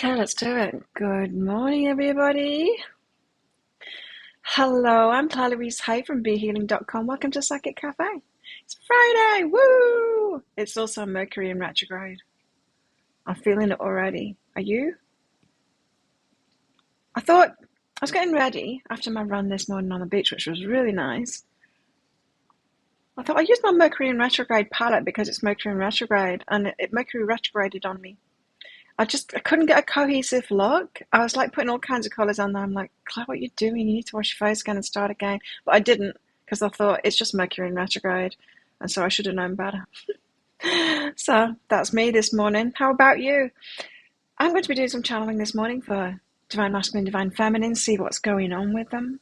Okay, let's do it. Good morning, everybody. Hello, I'm Tyler Reese-Hay from BeHealing.com. Welcome to Psychic Cafe. It's Friday, woo! It's also Mercury in retrograde. I'm feeling it already. Are you? I was getting ready after my run this morning on the beach, which was really nice. I thought I used my Mercury in retrograde palette because it's Mercury in retrograde, and it Mercury retrograded on me. I couldn't get a cohesive look. I was like putting all kinds of colours on there. I'm like, Claire, what are you doing? You need to wash your face again and start again. But I didn't because I thought it's just Mercury in retrograde. And so I should have known better. So that's me this morning. How about you? I'm going to be doing some channeling this morning for Divine Masculine, Divine Feminine, see what's going on with them.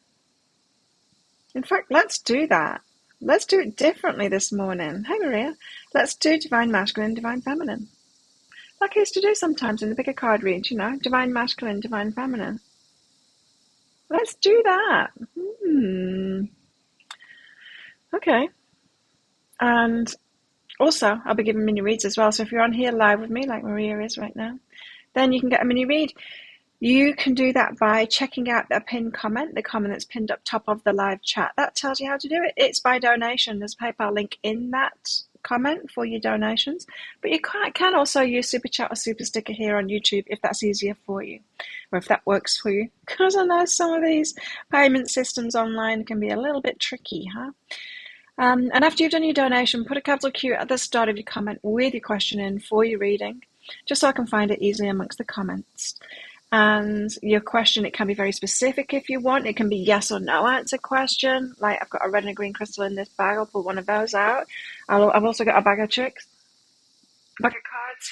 In fact, let's do that. Let's do it differently this morning. Hey, Maria. Let's do Divine Masculine, Divine Feminine. Like I used to do sometimes in the bigger card reads, Divine Masculine, Divine Feminine. Let's do that. Okay. And also, I'll be giving mini reads as well. So if you're on here live with me, like Maria is right now, then you can get a mini read. You can do that by checking out the pinned comment, the comment that's pinned up top of the live chat. That tells you how to do it. It's by donation. There's a PayPal link in that comment for your donations, but you can also use super chat or super sticker here on YouTube if that's easier for you, or if that works for you, because I know some of these payment systems online can be a little bit tricky, huh? And after you've done your donation, put a capital Q at the start of your comment with your question in for your reading, just so I can find it easily amongst the comments. And your question, it can be very specific if you want. It can be yes or no answer question. Like, I've got a red and a green crystal in this bag. I'll pull one of those out. I've also got a bag of cards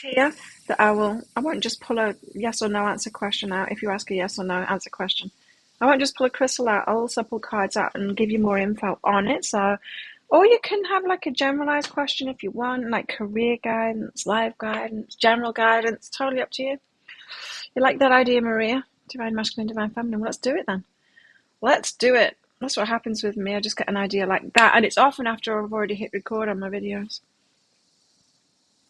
here that I won't just pull a yes or no answer question out if you ask a yes or no answer question. I won't just pull a crystal out. I'll also pull cards out and give you more info on it. So, or you can have like a generalized question if you want, like career guidance, life guidance, general guidance. Totally up to you. You like that idea, Maria? Divine Masculine, Divine Feminine. Well, let's do it then. Let's do it. That's what happens with me. I just get an idea like that. And it's often after I've already hit record on my videos.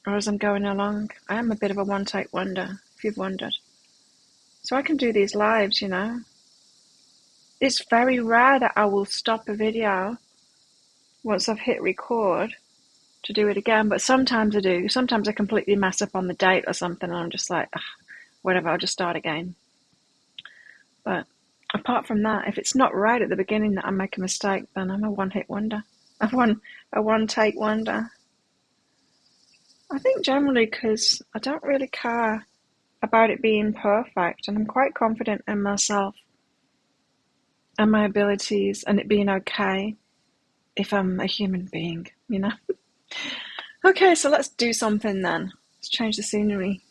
Or as I'm going along. I am a bit of a one-take wonder, if you've wondered. So I can do these lives, It's very rare that I will stop a video once I've hit record to do it again. But sometimes I do. Sometimes I completely mess up on the date or something. And I'm just like, whatever, I'll just start again. But apart from that, if it's not right at the beginning that I make a mistake, then I'm a one-hit wonder. A one-take wonder. I think generally because I don't really care about it being perfect, and I'm quite confident in myself and my abilities and it being okay if I'm a human being, Okay, so let's do something then. Let's change the scenery.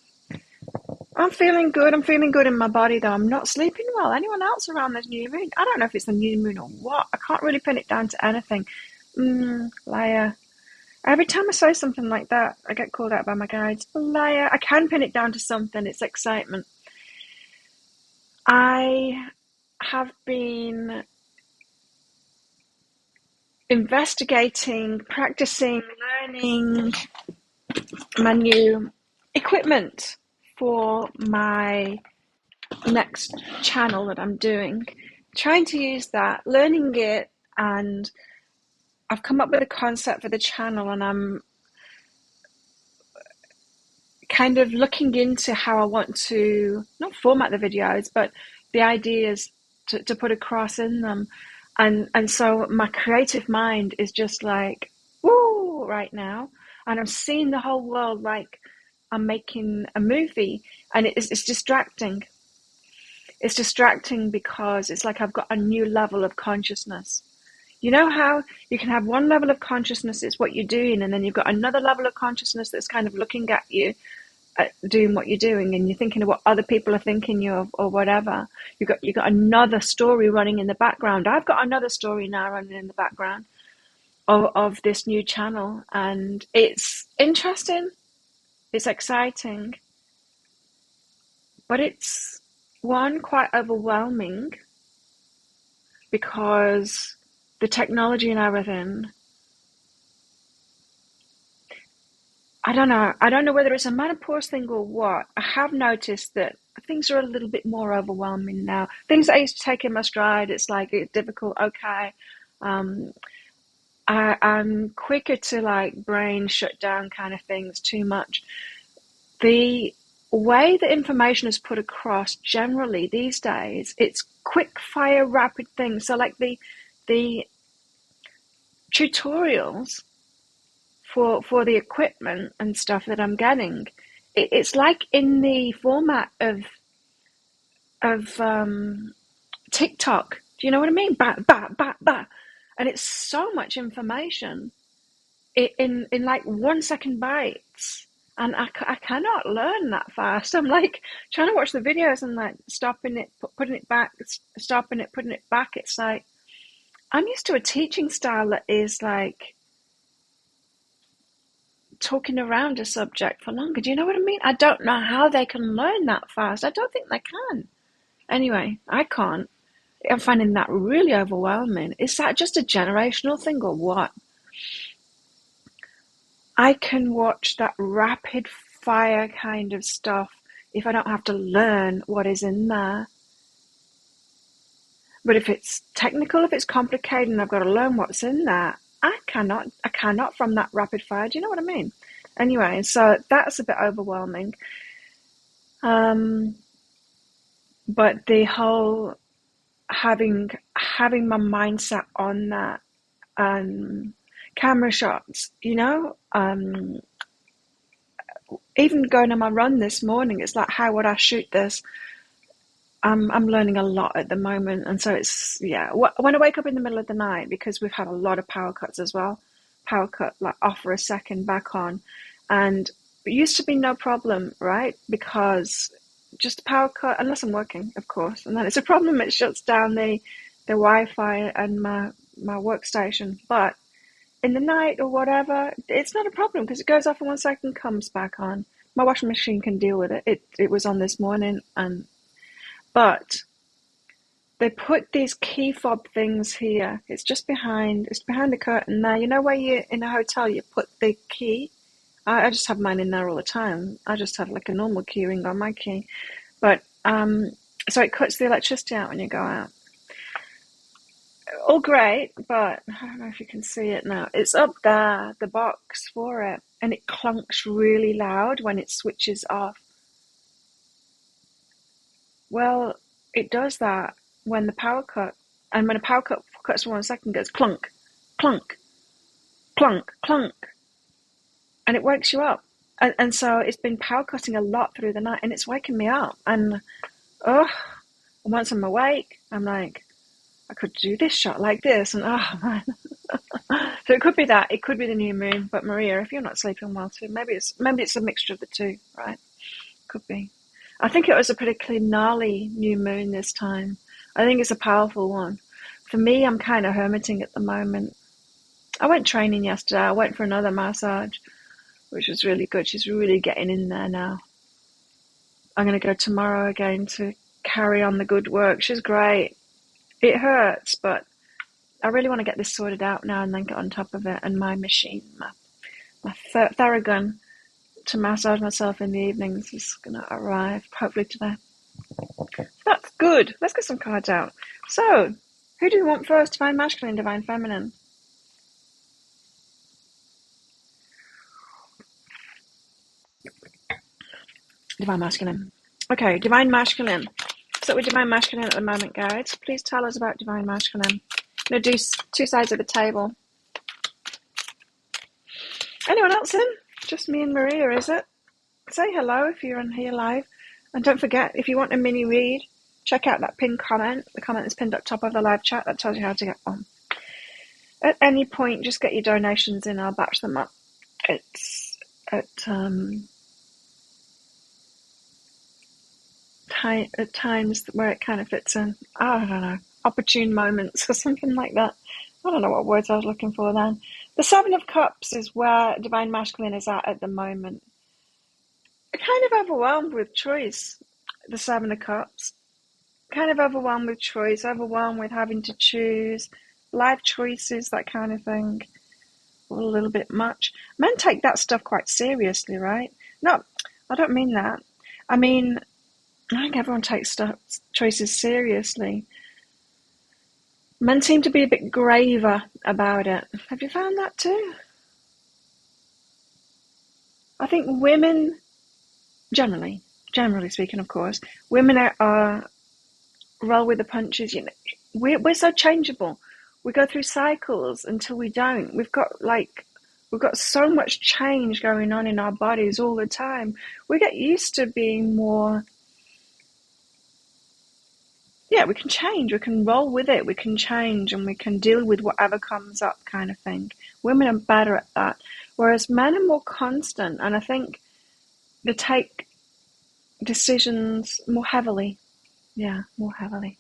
I'm feeling good. I'm feeling good in my body, though. I'm not sleeping well. Anyone else around this new moon? I don't know if it's the new moon or what. I can't really pin it down to anything. Liar. Every time I say something like that, I get called out by my guides. Liar. I can pin it down to something. It's excitement. I have been investigating, practicing, learning my new equipment for my next channel that I'm doing, trying to use that, learning it, and I've come up with a concept for the channel, and I'm kind of looking into how I want to not format the videos, but the ideas to put across in them. And so my creative mind is just like, woo, right now. And I'm seeing the whole world like I'm making a movie, and it's distracting. It's distracting because it's like I've got a new level of consciousness. You know how you can have one level of consciousness, it's what you're doing, and then you've got another level of consciousness that's kind of looking at you, doing what you're doing, and you're thinking of what other people are thinking you of, or whatever. You've got another story running in the background. I've got another story now running in the background of this new channel, and it's interesting, it's exciting, but it's quite overwhelming because the technology and everything, I don't know. I don't know whether it's a menopause thing or what. I have noticed that things are a little bit more overwhelming now. Things that I used to take in my stride, it's like it's difficult. Okay, um, I'm quicker to like brain shut down kind of things too much. The way the information is put across generally these days, it's quick fire, rapid things. So like the tutorials for the equipment and stuff that I'm getting, it's like in the format of TikTok. Do you know what I mean? Bah, bah, bah, bah. And it's so much information in like 1 second bites. And I cannot learn that fast. I'm like trying to watch the videos and like stopping it, putting it back, stopping it, putting it back. It's like I'm used to a teaching style that is like talking around a subject for longer. Do you know what I mean? I don't know how they can learn that fast. I don't think they can. Anyway, I can't. I'm finding that really overwhelming. Is that just a generational thing or what? I can watch that rapid fire kind of stuff if I don't have to learn what is in there. But if it's technical, if it's complicated and I've got to learn what's in there, I cannot from that rapid fire. Do you know what I mean? Anyway, so that's a bit overwhelming. Um, but the whole having my mindset on that, camera shots, even going on my run this morning, it's like, how would I shoot this? I'm learning a lot at the moment, and so it's yeah. When I wake up in the middle of the night, because we've had a lot of power cuts as well, power cut like off for a second, back on, and it used to be no problem, right? Because just a power cut, unless I'm working, of course, and then it's a problem. It shuts down the Wi-Fi and my workstation, but in the night or whatever, it's not a problem because it goes off in 1 second, comes back on. My washing machine can deal with it. It was on this morning, but they put these key fob things here. It's behind the curtain there. You know where you in a hotel you put the key? I just have mine in there all the time. I just have like a normal key ring on my key. But so it cuts the electricity out when you go out. All great, but I don't know if you can see it now. It's up there, the box for it, and it clunks really loud when it switches off. Well, it does that when the power cut, and when a power cut cuts for 1 second, it goes clunk, clunk, clunk, clunk, and it wakes you up. And so it's been power cutting a lot through the night, and it's waking me up. And oh, once I'm awake, I'm like, I could do this shot like this, and oh man. So it could be that. It could be the new moon. But Maria, if you're not sleeping well too, maybe it's a mixture of the two, right? Could be. I think it was a particularly gnarly new moon this time. I think it's a powerful one. For me, I'm kind of hermiting at the moment. I went training yesterday. I went for another massage, which was really good. She's really getting in there now. I'm going to go tomorrow again to carry on the good work. She's great. It hurts, but I really want to get this sorted out now and then get on top of it. And my machine, my Theragun to massage myself in the evenings is going to arrive, hopefully today. That's good. Let's get some cards out. So, who do we want first? Divine Masculine, Divine Feminine? Divine Masculine. Okay, Divine Masculine. So we're Divine Masculine at the moment, guys. Please tell us about Divine Masculine. I'm going to do two sides of the table. Anyone else in? Just me and Maria, is it? Say hello if you're on here live. And don't forget, if you want a mini read, check out that pinned comment. The comment is pinned up top of the live chat. That tells you how to get one. At any point, just get your donations in. I'll batch them up. It's at times where it kind of fits in. I don't know. Opportune moments or something like that. I don't know what words I was looking for then. The Seven of Cups is where Divine Masculine is at the moment. Kind of overwhelmed with choice, the Seven of Cups. Kind of overwhelmed with choice, overwhelmed with having to choose, life choices, that kind of thing. a little bit much. Men take that stuff quite seriously, right? No, I don't mean that. I mean, I think everyone takes choices seriously. Men seem to be a bit graver about it. Have you found that too? I think women, generally speaking, of course, women are roll with the punches. You know, we're so changeable. We go through cycles until we don't. We've got so much change going on in our bodies all the time. We get used to being more. Yeah, we can change. We can roll with it. We can change, and we can deal with whatever comes up, kind of thing. Women are better at that, whereas men are more constant, and I think they take decisions more heavily. Yeah, more heavily.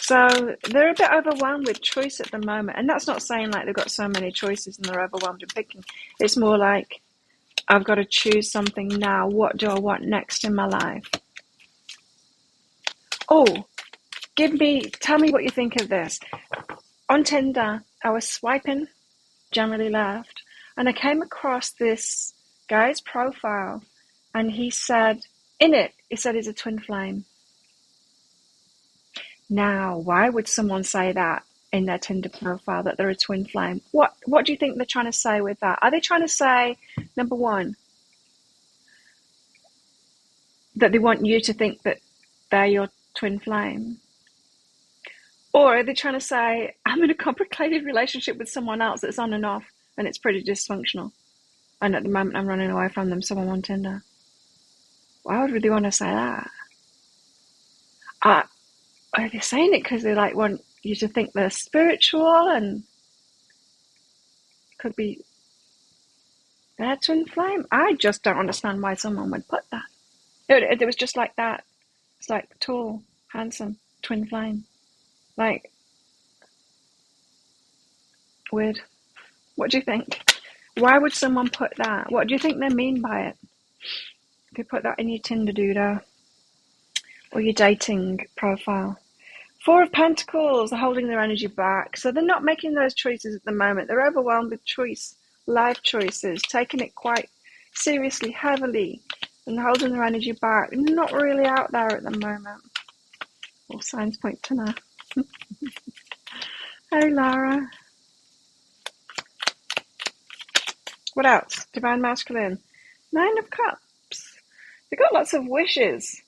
So they're a bit overwhelmed with choice at the moment. And that's not saying like they've got so many choices and they're overwhelmed with picking. It's more like, I've got to choose something now. What do I want next in my life? Oh, tell me what you think of this. On Tinder, I was swiping, generally left, and I came across this guy's profile, and he said, he's a twin flame. Now, why would someone say that in their Tinder profile, that they're a twin flame? What do you think they're trying to say with that? Are they trying to say, number one, that they want you to think that they're your twin flame? Or are they trying to say, I'm in a complicated relationship with someone else that's on and off, and it's pretty dysfunctional, and at the moment I'm running away from them, so I'm on Tinder? Why would they want to say that? Are they saying it because they like want you to think they're spiritual and could be their twin flame? I just don't understand why someone would put that. It was just like that. It's like tall, handsome, twin flame. Like, weird. What do you think? Why would someone put that? What do you think they mean by it? If you put that in your Tinder doodle or your dating profile. Four of Pentacles are holding their energy back. So they're not making those choices at the moment. They're overwhelmed with life choices, taking it quite seriously, heavily, and holding their energy back. Not really out there at the moment. All signs point to no. Hey, Lara. What else? Divine Masculine. 9 of Cups. They've got lots of wishes.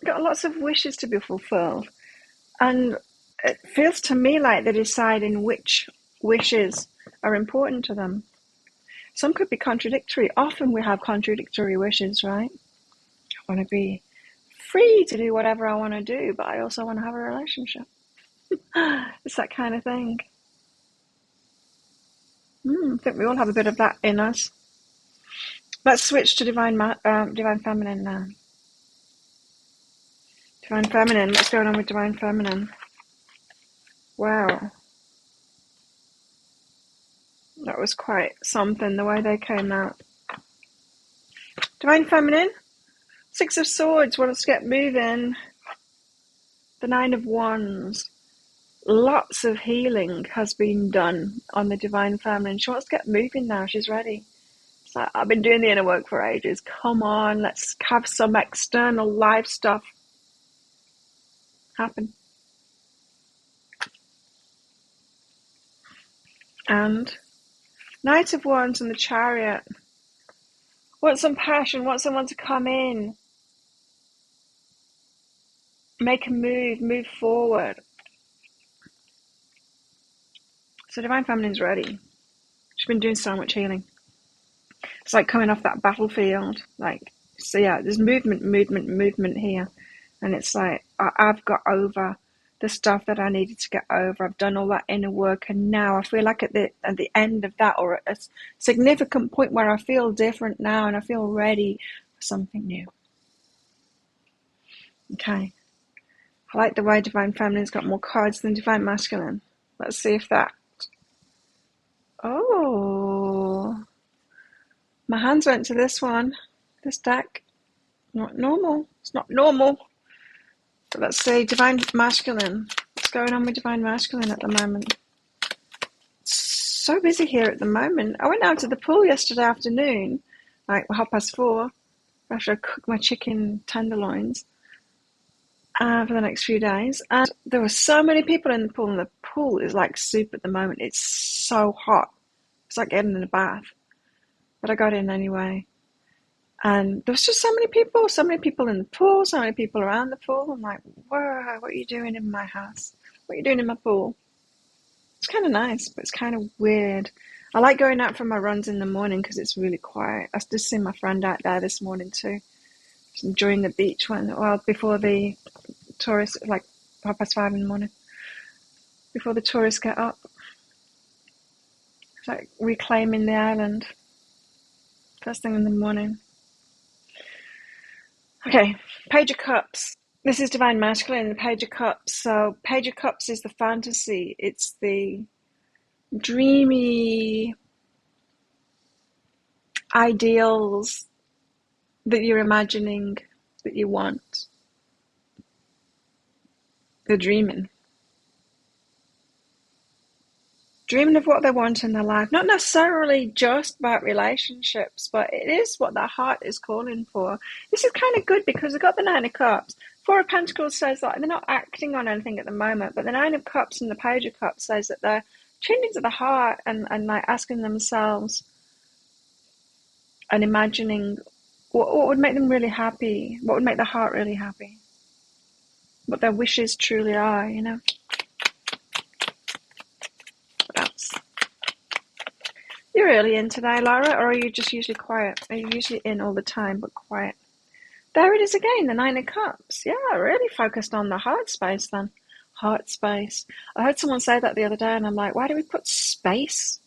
Got lots of wishes to be fulfilled, and it feels to me like they're deciding which wishes are important to them. Some could be contradictory. Often we have contradictory wishes, right? I want to be free to do whatever I want to do, but I also want to have a relationship. It's that kind of thing. I think we all have a bit of that in us. Let's switch to Divine Feminine now. Divine Feminine. What's going on with Divine Feminine? Wow. That was quite something, the way they came out. Divine Feminine. 6 of Swords. Well, let's get moving. The 9 of Wands. Lots of healing has been done on the Divine Feminine. She wants to get moving now. She's ready. It's like, I've been doing the inner work for ages. Come on, let's have some external life stuff happen. And Knight of Wands and the Chariot. Want some passion, want someone to come in. Make a move forward. So Divine Feminine's ready. She's been doing so much healing. It's like coming off that battlefield. Like, so yeah, there's movement here. And it's like, I've got over the stuff that I needed to get over. I've done all that inner work, and now I feel like at the end of that, or at a significant point where I feel different now and I feel ready for something new. Okay. I like the way Divine Feminine's got more cards than Divine Masculine. Let's see if that... Oh... My hands went to this one. This deck. Not normal. It's not normal. So let's see, Divine Masculine. What's going on with Divine Masculine at the moment? so busy here at the moment. I went out to the pool yesterday afternoon, like 4:30, after I cooked my chicken tenderloins for the next few days. And there were so many people in the pool, and the pool is like soup at the moment. It's so hot. It's like getting in a bath. But I got in anyway. And there was just so many people in the pool, so many people around the pool. I'm like, whoa, what are you doing in my house? What are you doing in my pool? It's kind of nice, but it's kind of weird. I like going out for my runs in the morning because it's really quiet. I just seen my friend out there this morning too, just enjoying the beach before the tourists, like 5:30 in the morning, before the tourists get up. It's like reclaiming the island first thing in the morning. Okay, Page of Cups. This is Divine Masculine, the Page of Cups. So Page of Cups is the fantasy. It's the dreamy ideals that you're imagining, that you want. They're dreaming. Dreaming of what they want in their life. Not necessarily just about relationships, but it is what their heart is calling for. This is kind of good because they've got the Nine of Cups. Four of Pentacles says that they're not acting on anything at the moment, but the Nine of Cups and the Page of Cups says that they're tuned into the heart and like asking themselves and imagining what would make them really happy, what would make their heart really happy, what their wishes truly are, you know. What else? You're really in today, Laura, or are you just usually quiet? Are you usually in all the time but quiet? There it is again, the Nine of Cups. Yeah, really focused on the heart space then. Heart space. I heard someone say that the other day and I'm like, why do we put space?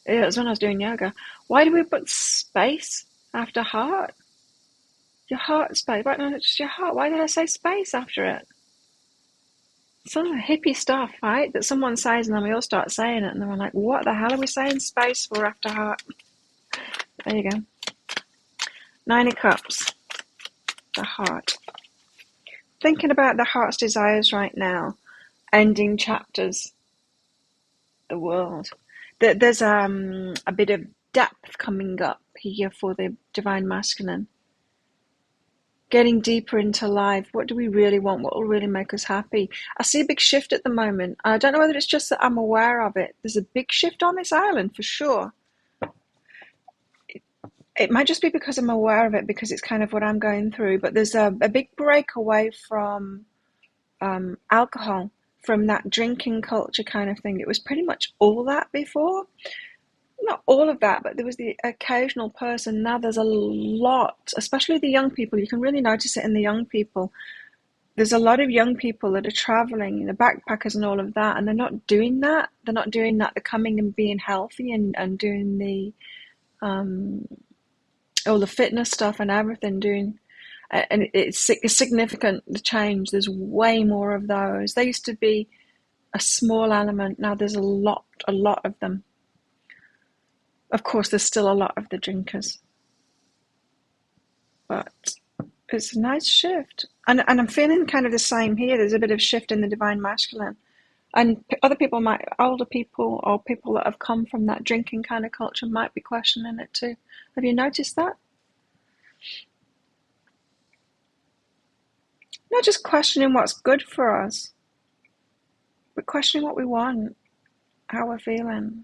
It was when I was doing yoga. Why do we put space after heart? Your heart space. Right now, it's just your heart. Why did I say space after it? Some hippie stuff, right? That someone says and then we all start saying it and then we're like, what the hell are we saying space for after heart? There you go. Nine of Cups. The heart. Thinking about the heart's desires right now. Ending chapters. The world. There's a bit of depth coming up here for the Divine Masculine. Getting deeper into life. What do we really want? What will really make us happy? I see a big shift at the moment. I don't know whether it's just that I'm aware of it. There's a big shift on this island for sure. It might just be because I'm aware of it, because it's kind of what I'm going through. But there's a big break away from alcohol, from that drinking culture kind of thing. It was pretty much all that before. Not all of that, but there was the occasional person. Now there's a lot, especially the young people. You can really notice it in the young people. There's a lot of young people that are traveling, the backpackers and all of that, and they're not doing that. They're not doing that. They're coming and being healthy and doing the all the fitness stuff and everything. And it's significant, the change. There's way more of those. They used to be a small element. Now there's a lot of them. Of course, there's still a lot of the drinkers, but it's a nice shift. And I'm feeling kind of the same here. There's a bit of shift in the Divine Masculine. And other people older people or people that have come from that drinking kind of culture might be questioning it too. Have you noticed that? Not just questioning what's good for us, but questioning what we want, how we're feeling.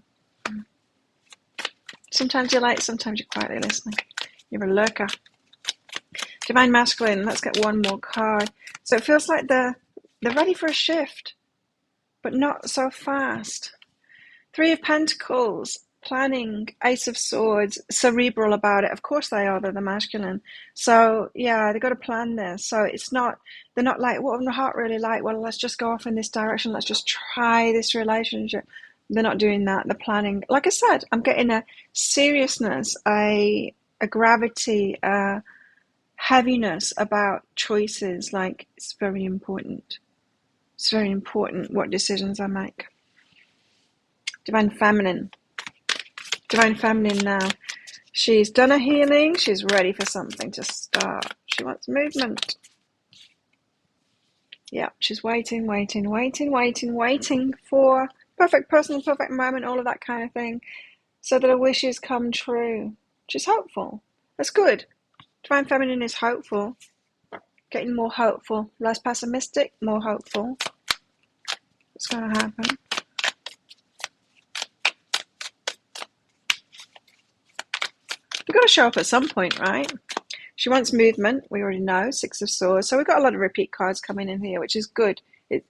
Sometimes you're late, sometimes you're quietly listening. You're a lurker. Divine Masculine, let's get one more card. So it feels like they're ready for a shift, but not so fast. Three of Pentacles, planning, Ace of Swords, cerebral about it. Of course they are, they're the masculine. So yeah, they've got to plan this. So they're not like, what would my heart really like? Well, let's just go off in this direction. Let's just try this relationship. They're not doing that. They're planning. Like I said, I'm getting a seriousness, a gravity, a heaviness about choices. Like it's very important. It's very important what decisions I make. Divine Feminine. Divine Feminine now. She's done a healing. She's ready for something to start. She wants movement. Yeah, she's waiting for perfect person, perfect moment, all of that kind of thing, so that our wishes come true, which is hopeful. That's good. Divine Feminine is hopeful, getting more hopeful, less pessimistic, more hopeful. What's going to happen? We've got to show up at some point, right? She wants movement, we already know, Six of Swords. So we've got a lot of repeat cards coming in here, which is good.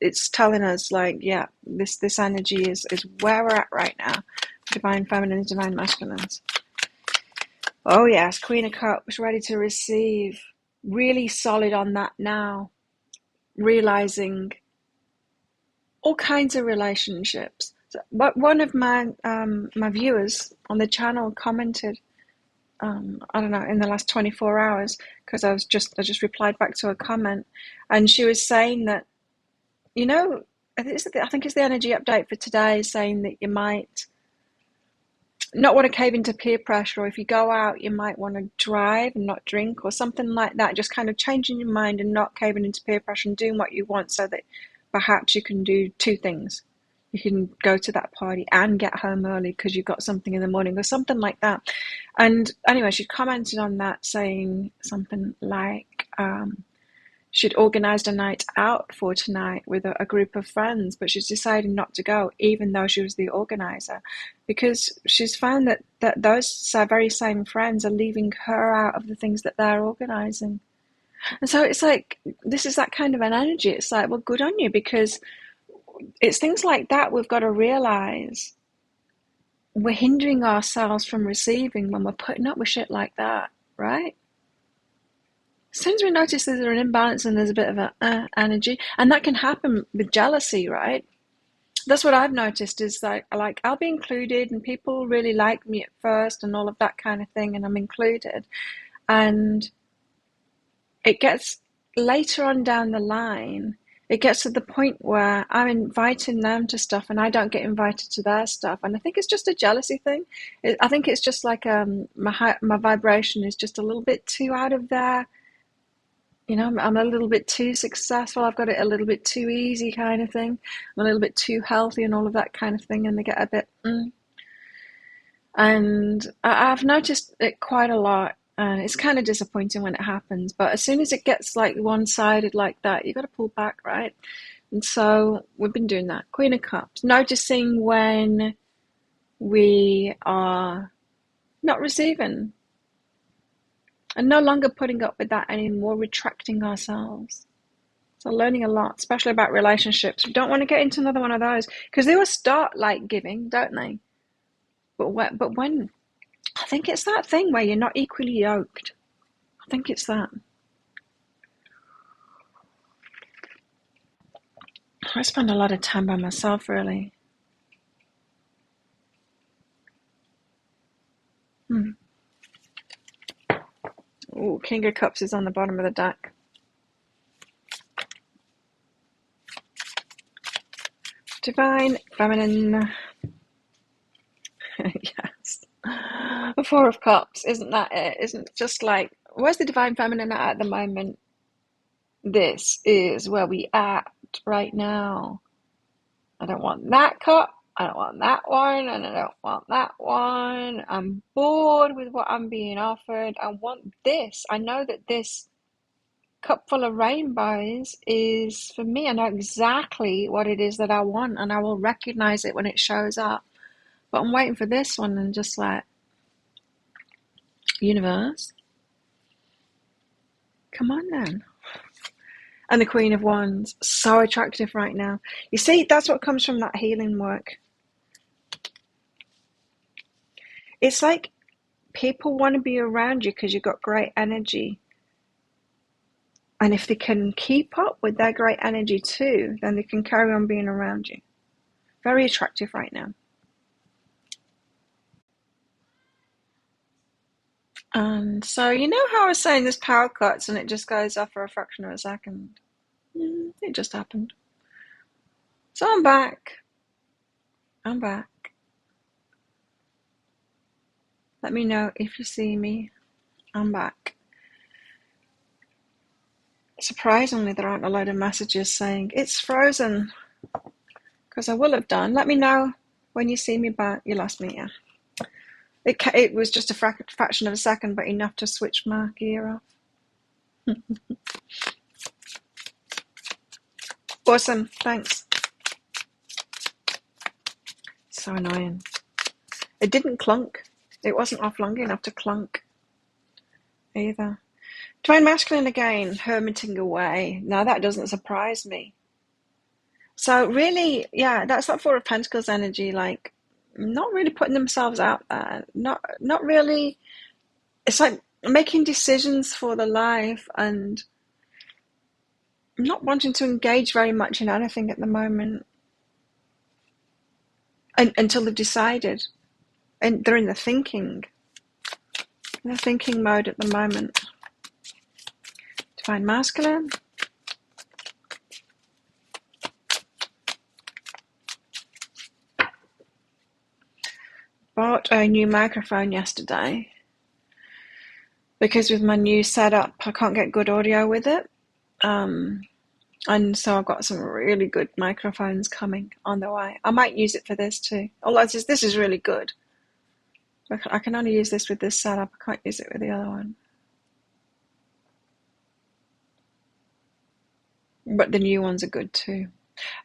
It's telling us, like, yeah, this energy is where we're at right now. Divine Feminines, Divine Masculines. Oh yes, Queen of Cups, ready to receive. Really solid on that now. Realizing all kinds of relationships. But one of my my viewers on the channel commented, I don't know, in the last 24 hours, because I just replied back to a comment, and she was saying that, you know, I think it's the energy update for today, saying that you might not want to cave into peer pressure, or if you go out, you might want to drive and not drink, or something like that. Just kind of changing your mind and not caving into peer pressure and doing what you want, so that perhaps you can do two things. You can go to that party and get home early because you've got something in the morning, or something like that. And anyway, she commented on that, saying something like she'd organised a night out for tonight with a group of friends, but she's decided not to go, even though she was the organiser, because she's found that those very same friends are leaving her out of the things that they're organising. And so it's like, this is that kind of an energy. It's like, well, good on you, because it's things like that we've got to realise. We're hindering ourselves from receiving when we're putting up with shit like that, right? As soon as we notice there's an imbalance and there's a bit of a energy, and that can happen with jealousy, right? That's what I've noticed, is like I'll be included and people really like me at first and all of that kind of thing, and I'm included, and it gets later on down the line, it gets to the point where I'm inviting them to stuff and I don't get invited to their stuff. And I think it's just a jealousy thing. I think it's just like my vibration is just a little bit too out of there. You know, I'm a little bit too successful. I've got it a little bit too easy kind of thing. I'm a little bit too healthy and all of that kind of thing. And they get a bit, And I've noticed it quite a lot. And it's kind of disappointing when it happens. But as soon as it gets like one-sided like that, you've got to pull back, right? And so we've been doing that. Queen of Cups. Noticing when we are not receiving. And no longer putting up with that anymore, retracting ourselves. So learning a lot, especially about relationships. We don't want to get into another one of those, because they will start like giving, don't they? But when, I think it's that thing where you're not equally yoked. I think it's that. I spend a lot of time by myself, really. Oh, King of Cups is on the bottom of the deck. Divine Feminine. Yes. The Four of Cups. Isn't that it? Isn't it just like, where's the Divine Feminine at the moment? This is where we at right now. I don't want that cup. I don't want that one, and I don't want that one. I'm bored with what I'm being offered. I want this. I know that this cup full of rainbows is for me. I know exactly what it is that I want, and I will recognize it when it shows up. But I'm waiting for this one, and just like, universe, come on then. And the Queen of Wands, so attractive right now. You see, that's what comes from that healing work. It's like people want to be around you because you've got great energy. And if they can keep up with their great energy too, then they can carry on being around you. Very attractive right now. And so, you know how I was saying there's power cuts and it just goes off for a fraction of a second? It just happened. So I'm back. I'm back. Let me know if you see me. I'm back. Surprisingly, there aren't a load of messages saying, it's frozen. because I will have done. Let me know when you see me back. You lost me, yeah. It was just a fraction of a second, but enough to switch my gear off. Awesome, thanks. So annoying. It didn't clunk. It wasn't off long enough to clunk either. Divine Masculine again, hermiting away. Now that doesn't surprise me. So really, yeah, that's that Four of Pentacles energy, like not really putting themselves out there. Not really. It's like making decisions for the life and not wanting to engage very much in anything at the moment. Until they've decided. And they're in the thinking mode at the moment. Divine Masculine. Bought a new microphone yesterday because with my new setup I can't get good audio with it. And so I've got some really good microphones coming on the way. I might use it for this too. Although this is really good. I can only use this with this setup. I can't use it with the other one. But the new ones are good too.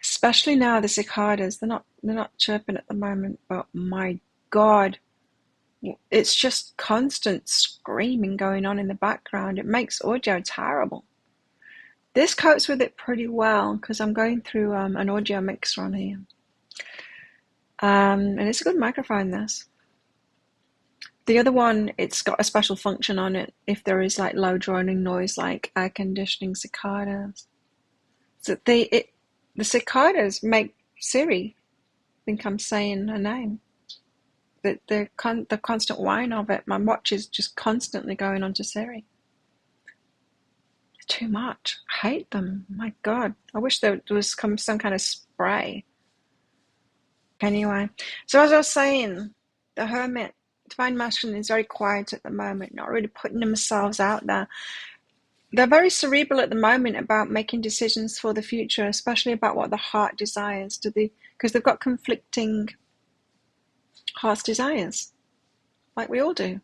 Especially now the cicadas. They're not chirping at the moment, but my God, it's just constant screaming going on in the background. It makes audio terrible. This copes with it pretty well because I'm going through an audio mixer on here. And it's a good microphone, this. The other one, it's got a special function on it if there is like low droning noise like air conditioning, cicadas. So the cicadas make Siri think I'm saying her name. The constant whine of it, my watch is just constantly going on to Siri. It's too much. I hate them. My God. I wish there was some kind of spray. Anyway, so as I was saying, the Hermit, Divine Masculine, is very quiet at the moment, not really putting themselves out there. They're very cerebral at the moment about making decisions for the future, especially about what the heart desires, because they've got conflicting heart's desires, like we all do.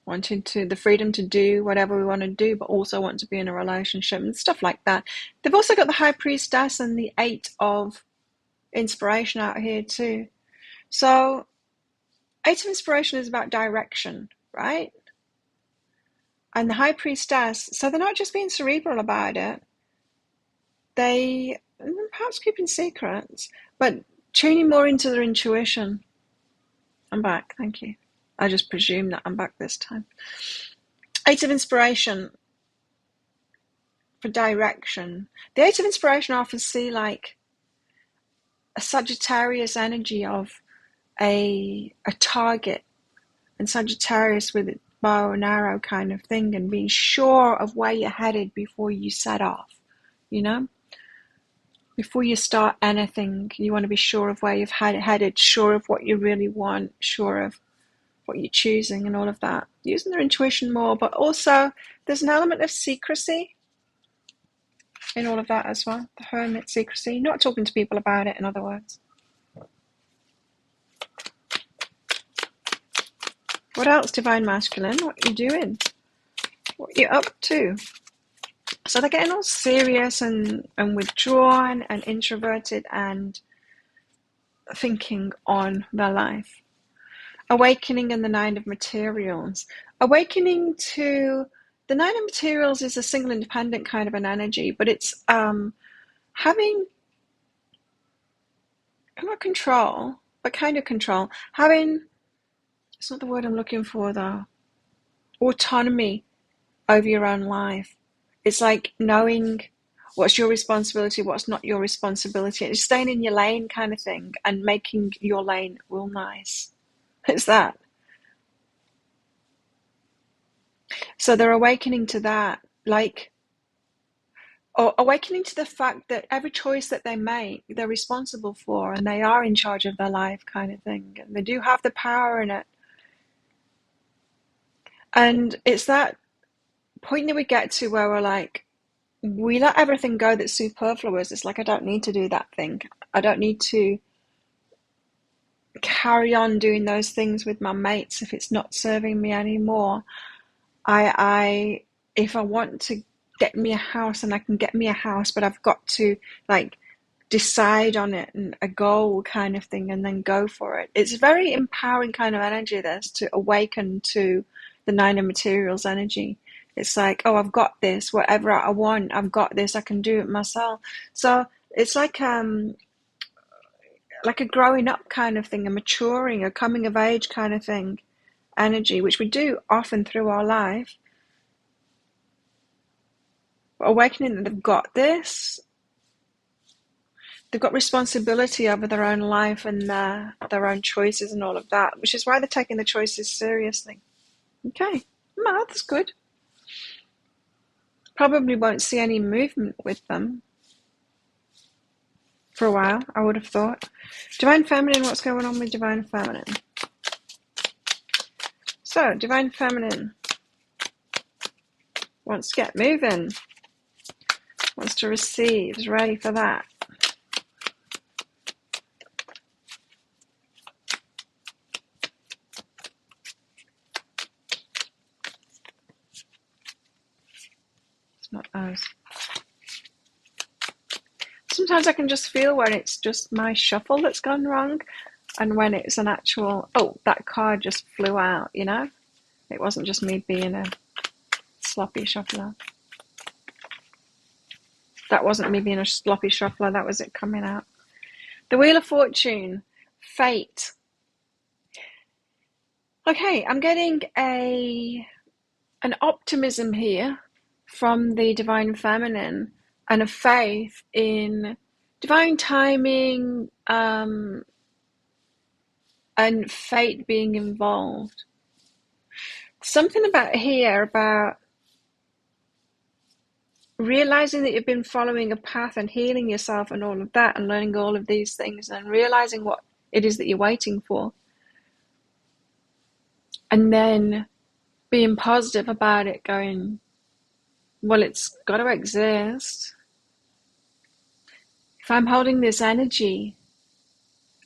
Wanting the freedom to do whatever we want to do, but also want to be in a relationship and stuff like that. They've also got the High Priestess and the Eight of Inspiration out here too. So Eight of Inspiration is about direction, right? And the High Priestess, so they're not just being cerebral about it. They perhaps keeping secrets, but tuning more into their intuition. I'm back, thank you. I just presume that I'm back this time. Eight of Inspiration for direction. The Eight of Inspiration I often see like a Sagittarius energy of a target, and Sagittarius with it, bow and arrow kind of thing, and being sure of where you're headed before you set off, you know? Before you start anything, you want to be sure of where you've headed, sure of what you really want, sure of what you're choosing and all of that. Using their intuition more, but also there's an element of secrecy in all of that as well. The Hermit, secrecy, not talking to people about it, in other words. What else, Divine Masculine? What are you doing? What are you up to? So they're getting all serious and withdrawn and introverted and thinking on their life. Awakening in the Nine of Materials. Awakening to the Nine of Materials is a single independent kind of an energy, but it's having not control, but kind of control. Having, it's not the word I'm looking for though, autonomy over your own life. It's like knowing what's your responsibility, what's not your responsibility. It's staying in your lane kind of thing and making your lane real nice. It's that. So they're awakening to that, like, or awakening to the fact that every choice that they make, they're responsible for, and they are in charge of their life kind of thing. And they do have the power in it. And it's that point that we get to where we're like, we let everything go that's superfluous. It's like, I don't need to do that thing. I don't need to carry on doing those things with my mates if it's not serving me anymore. I if I want to get me a house, and I can get me a house, but I've got to like decide on it and a goal kind of thing, and then go for it. It's a very empowering kind of energy, this, to awaken to the Nine of Materials energy. It's like, oh, I've got this, whatever I want, I've got this, I can do it myself. So it's like a growing up kind of thing, a maturing, a coming of age kind of thing, energy, which we do often through our life. But awakening that they've got this, they've got responsibility over their own life and their own choices and all of that, which is why they're taking the choices seriously. Okay, no, that's good. Probably won't see any movement with them for a while, I would have thought. Divine Feminine, what's going on with Divine Feminine? So, Divine Feminine wants to get moving, wants to receive, is ready for that. It's not us. Sometimes I can just feel when it's just my shuffle that's gone wrong, and when it's an actual, oh, that card just flew out, you know? It wasn't just me being a sloppy shuffler. That wasn't me being a sloppy shuffler, that was it coming out. The Wheel of Fortune, fate. Okay, I'm getting an optimism here from the Divine Feminine, and a faith in divine timing, and fate being involved. Something about here about realizing that you've been following a path and healing yourself and all of that, and learning all of these things, and realizing what it is that you're waiting for, and then being positive about it, going, well, it's got to exist. If I'm holding this energy,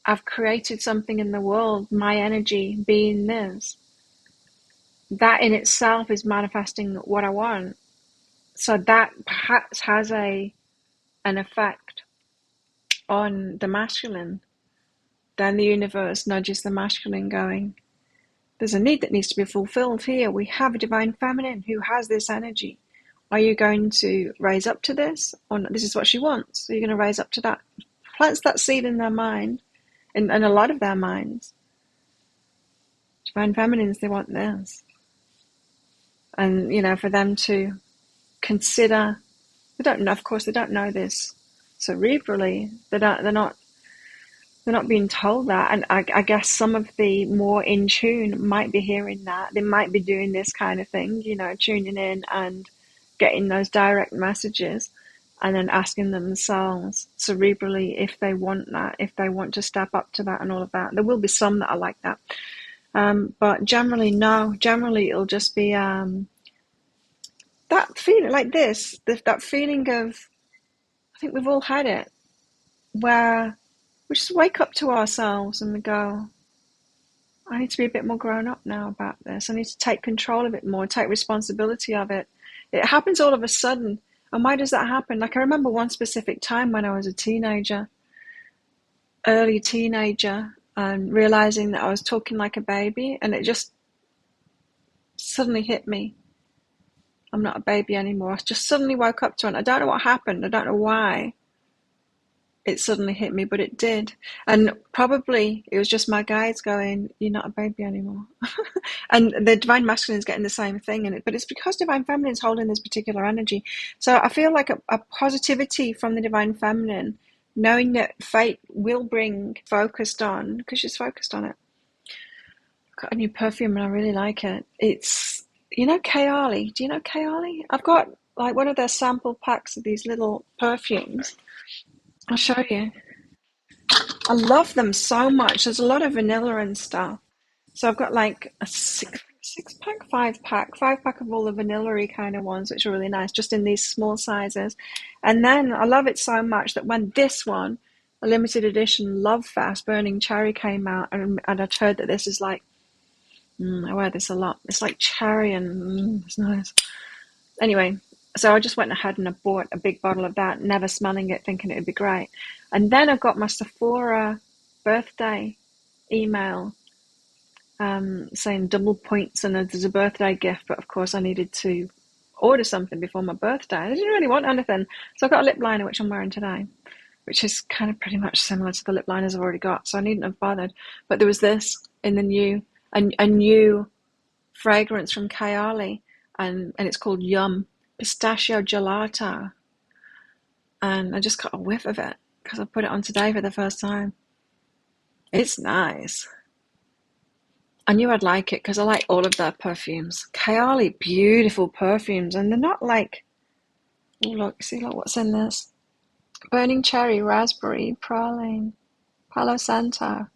I've created something in the world, my energy being this. That in itself is manifesting what I want. So that perhaps has an effect on the masculine. Then the universe nudges the masculine, going, there's a need that needs to be fulfilled here. We have a Divine Feminine who has this energy. Are you going to raise up to this? Or this is what she wants. So you're going to raise up to that. Plants that seed in their mind, in a lot of their minds. Divine Feminines, they want this. And, you know, for them to consider, they don't know, of course, they don't know this cerebrally. They're not being told that. And I guess some of the more in tune might be hearing that. They might be doing this kind of thing, you know, tuning in and getting those direct messages, and then asking themselves cerebrally if they want that, if they want to step up to that and all of that. There will be some that are like that. But generally, no. Generally, it'll just be that feeling like this, that feeling of, I think we've all had it, where we just wake up to ourselves and we go, I need to be a bit more grown up now about this. I need to take control of it more, take responsibility of it. It happens all of a sudden. And why does that happen? Like, I remember one specific time when I was a teenager, early teenager, and realizing that I was talking like a baby, and it just suddenly hit me. I'm not a baby anymore. I just suddenly woke up to it. I don't know what happened. I don't know why it suddenly hit me, but it did. And probably it was just my guides going, you're not a baby anymore. And the Divine Masculine is getting the same thing. But it's because Divine Feminine is holding this particular energy. So I feel like a positivity from the Divine Feminine, knowing that fate will bring focused on, because she's focused on it. I've got a new perfume and I really like it. It's, you know, Kayali. Do you know Kayali? I've got like one of their sample packs of these little perfumes. I'll show you. I love them so much. There's a lot of vanilla and stuff. So I've got like a six pack, five pack of all the vanilla-y kind of ones, which are really nice, just in these small sizes. And then I love it so much that when this one a limited edition Love Fast Burning Cherry came out, and I'd heard that this is like, I wear this a lot. It's like cherry and it's nice. Anyway, so I just went ahead and I bought a big bottle of that, never smelling it, thinking it would be great. And then I got my Sephora birthday email saying double points and there's a birthday gift, but of course I needed to order something before my birthday. I didn't really want anything, so I got a lip liner, which I'm wearing today, which is kind of pretty much similar to the lip liners I've already got, so I needn't have bothered. But there was this in the a new fragrance from Kayali, and it's called Yum Pistachio Gelato, and I just got a whiff of it because I put it on today for the first time. It's nice. I knew I'd like it because I like all of their perfumes. Kayali, beautiful perfumes, and they're not like, oh look, see like what's in this? Burning cherry, raspberry, praline, Palo Santo.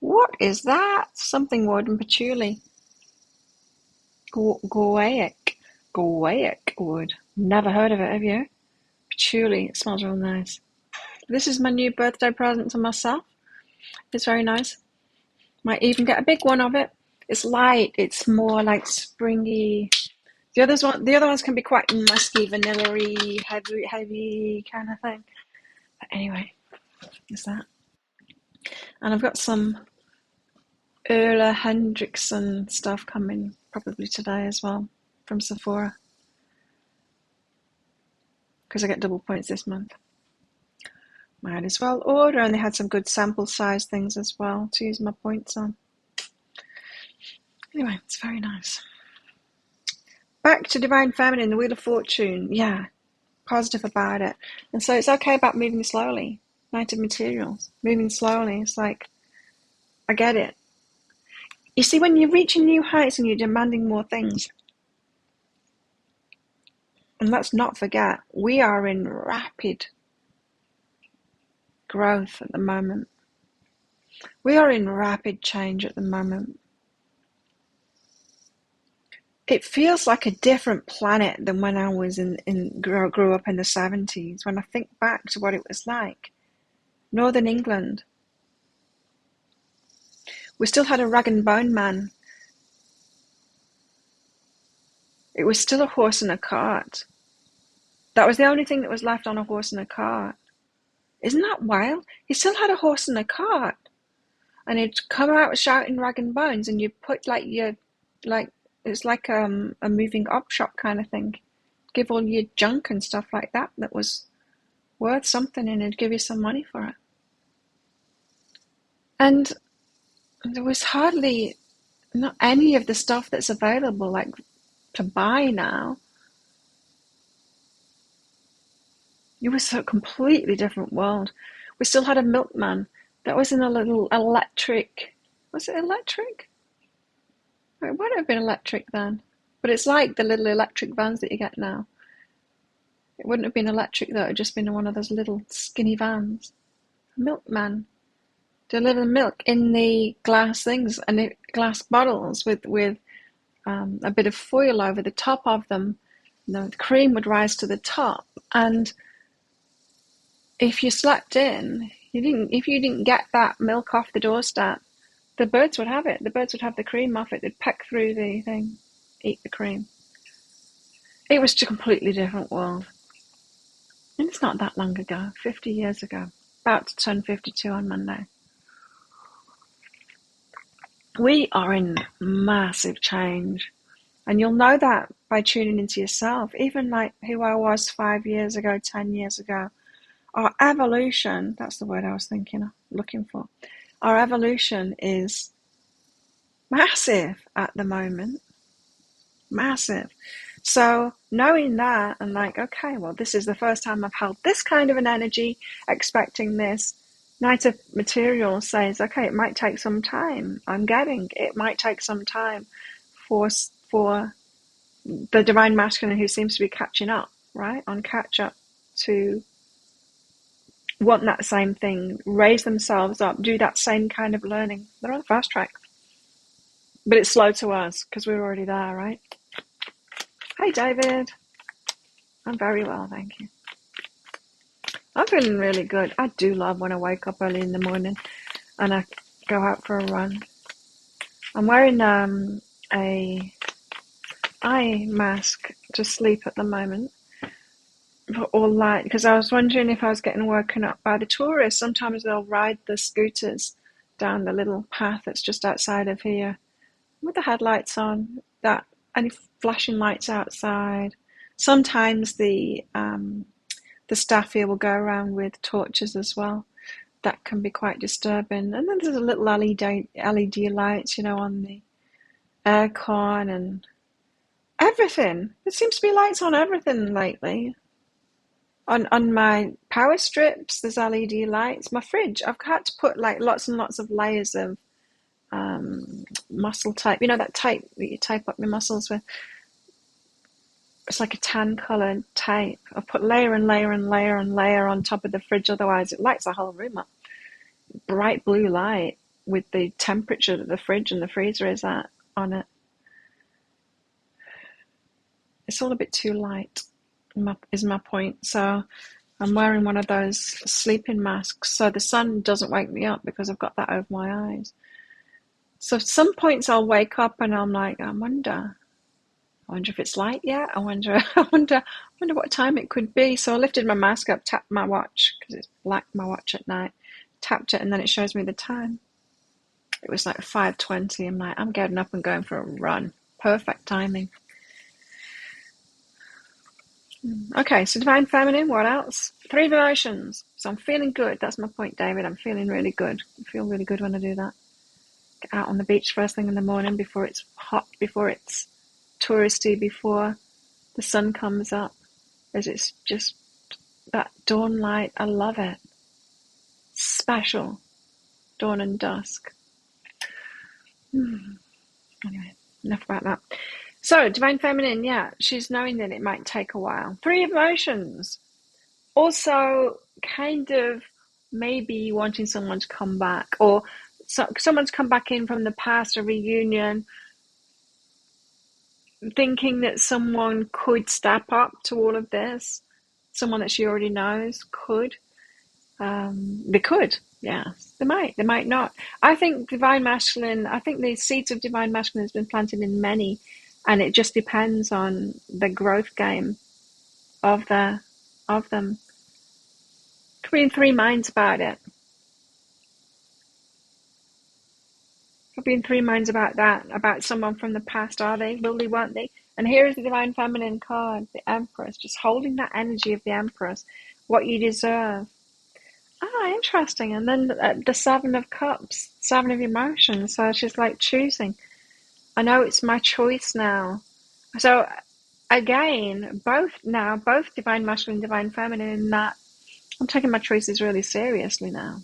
What is that? Something wood and patchouli. Guaiac wood. Never heard of it, have you? Patchouli, it smells real nice. This is my new birthday present to myself. It's very nice. Might even get a big one of it. It's light. It's more like springy. The other ones can be quite musky, vanilla-y, heavy kind of thing. But anyway, there's that. And I've got some Erla Hendrickson stuff coming probably today as well from Sephora, because I get double points this month. Might as well order, and they had some good sample size things as well to use my points on. Anyway, it's very nice. Back to Divine Feminine, the Wheel of Fortune. Yeah, positive about it. And so it's okay about moving slowly. Knight of Materials, moving slowly. It's like, I get it. You see, when you're reaching new heights and you're demanding more things, and let's not forget, we are in rapid growth at the moment. We are in rapid change at the moment. It feels like a different planet than when I was grew up in the 70s. When I think back to what it was like, Northern England, we still had a rag and bone man. It was still a horse and a cart. That was the only thing that was left on a horse and a cart. Isn't that wild? He still had a horse and a cart, and he'd come out shouting rag and bones, and you put it's like a moving up shop kind of thing. Give all your junk and stuff like that was worth something, and it'd give you some money for it. And there was hardly not any of the stuff that's available like to buy now. It was a completely different world. We still had a milkman that was in a little electric. Was it electric? It might have been electric then, but it's like the little electric vans that you get now. It wouldn't have been electric though; it would just been one of those little skinny vans. A milkman deliver milk in the glass things and the glass bottles with a bit of foil over the top of them. The cream would rise to the top, and if you slept in, if you didn't get that milk off the doorstep, the birds would have it. The birds would have the cream off it. They'd peck through the thing, eat the cream. It was a completely different world. And it's not that long ago, 50 years ago. About to turn 52 on Monday. We are in massive change. And you'll know that by tuning into yourself. Even like who I was 5 years ago, 10 years ago. Our evolution, that's the word I was looking for. Our evolution is massive at the moment. Massive. So knowing that and like, okay, well, this is the first time I've held this kind of an energy, expecting this. Knight of Materials says, okay, it might take some time. It might take some time for the Divine Masculine who seems to be catching up, right? On catch up to want that same thing, raise themselves up, do that same kind of learning. They're on the fast track. But it's slow to us because we're already there, right? Hi, David. I'm very well, thank you. I'm feeling really good. I do love when I wake up early in the morning and I go out for a run. I'm wearing a eye mask to sleep at the moment, for all light, because I was wondering if I was getting woken up by the tourists. Sometimes they'll ride the scooters down the little path that's just outside of here with the headlights on, that any flashing lights outside. Sometimes the staff here will go around with torches as well. That can be quite disturbing. And then there's a little LED lights, on the aircon and everything. There seems to be lights on everything lately. On my power strips, there's LED lights. My fridge, I've had to put like lots and lots of layers of muscle tape. That tape that you tape up your muscles with. It's like a tan coloured tape. I've put layer and layer and layer and layer on top of the fridge, otherwise it lights the whole room up. Bright blue light with the temperature that the fridge and the freezer is at on it. It's all a bit too light, is my point. So I'm wearing one of those sleeping masks so the sun doesn't wake me up, because I've got that over my eyes. So at some points I'll wake up and I'm like, I wonder if it's light yet. I wonder what time it could be. So I lifted my mask up, tapped my watch, because it's black, my watch at night, tapped it, and then it shows me the time. It was like 5:20. I'm like, I'm getting up and going for a run. Perfect timing. Okay, so Divine Feminine, what else? 3 emotions. So I'm feeling good. That's my point, David. I'm feeling really good. I feel really good when I do that. Get out on the beach first thing in the morning, before it's hot, before it's touristy, before the sun comes up. As it's just that dawn light. I love it. Special. Dawn and dusk. Anyway, enough about that. So, Divine Feminine, yeah, she's knowing that it might take a while. 3 emotions. Also, kind of maybe wanting someone to come back, or someone's come back in from the past, a reunion, thinking that someone could step up to all of this. Someone that she already knows could. They could, yes. They might not. I think the seeds of Divine Masculine has been planted in many, and it just depends on the growth game of them. Could be in 3 minds about it. Could be in 3 minds about that, about someone from the past. Are they? Will they? Won't they? And here is the Divine Feminine card, the Empress, just holding that energy of the Empress, what you deserve. Interesting. And then the 7 of Cups, 7 of emotions. So she's like choosing. I know it's my choice now. So again, both Divine Masculine, Divine Feminine, in that I'm taking my choices really seriously now.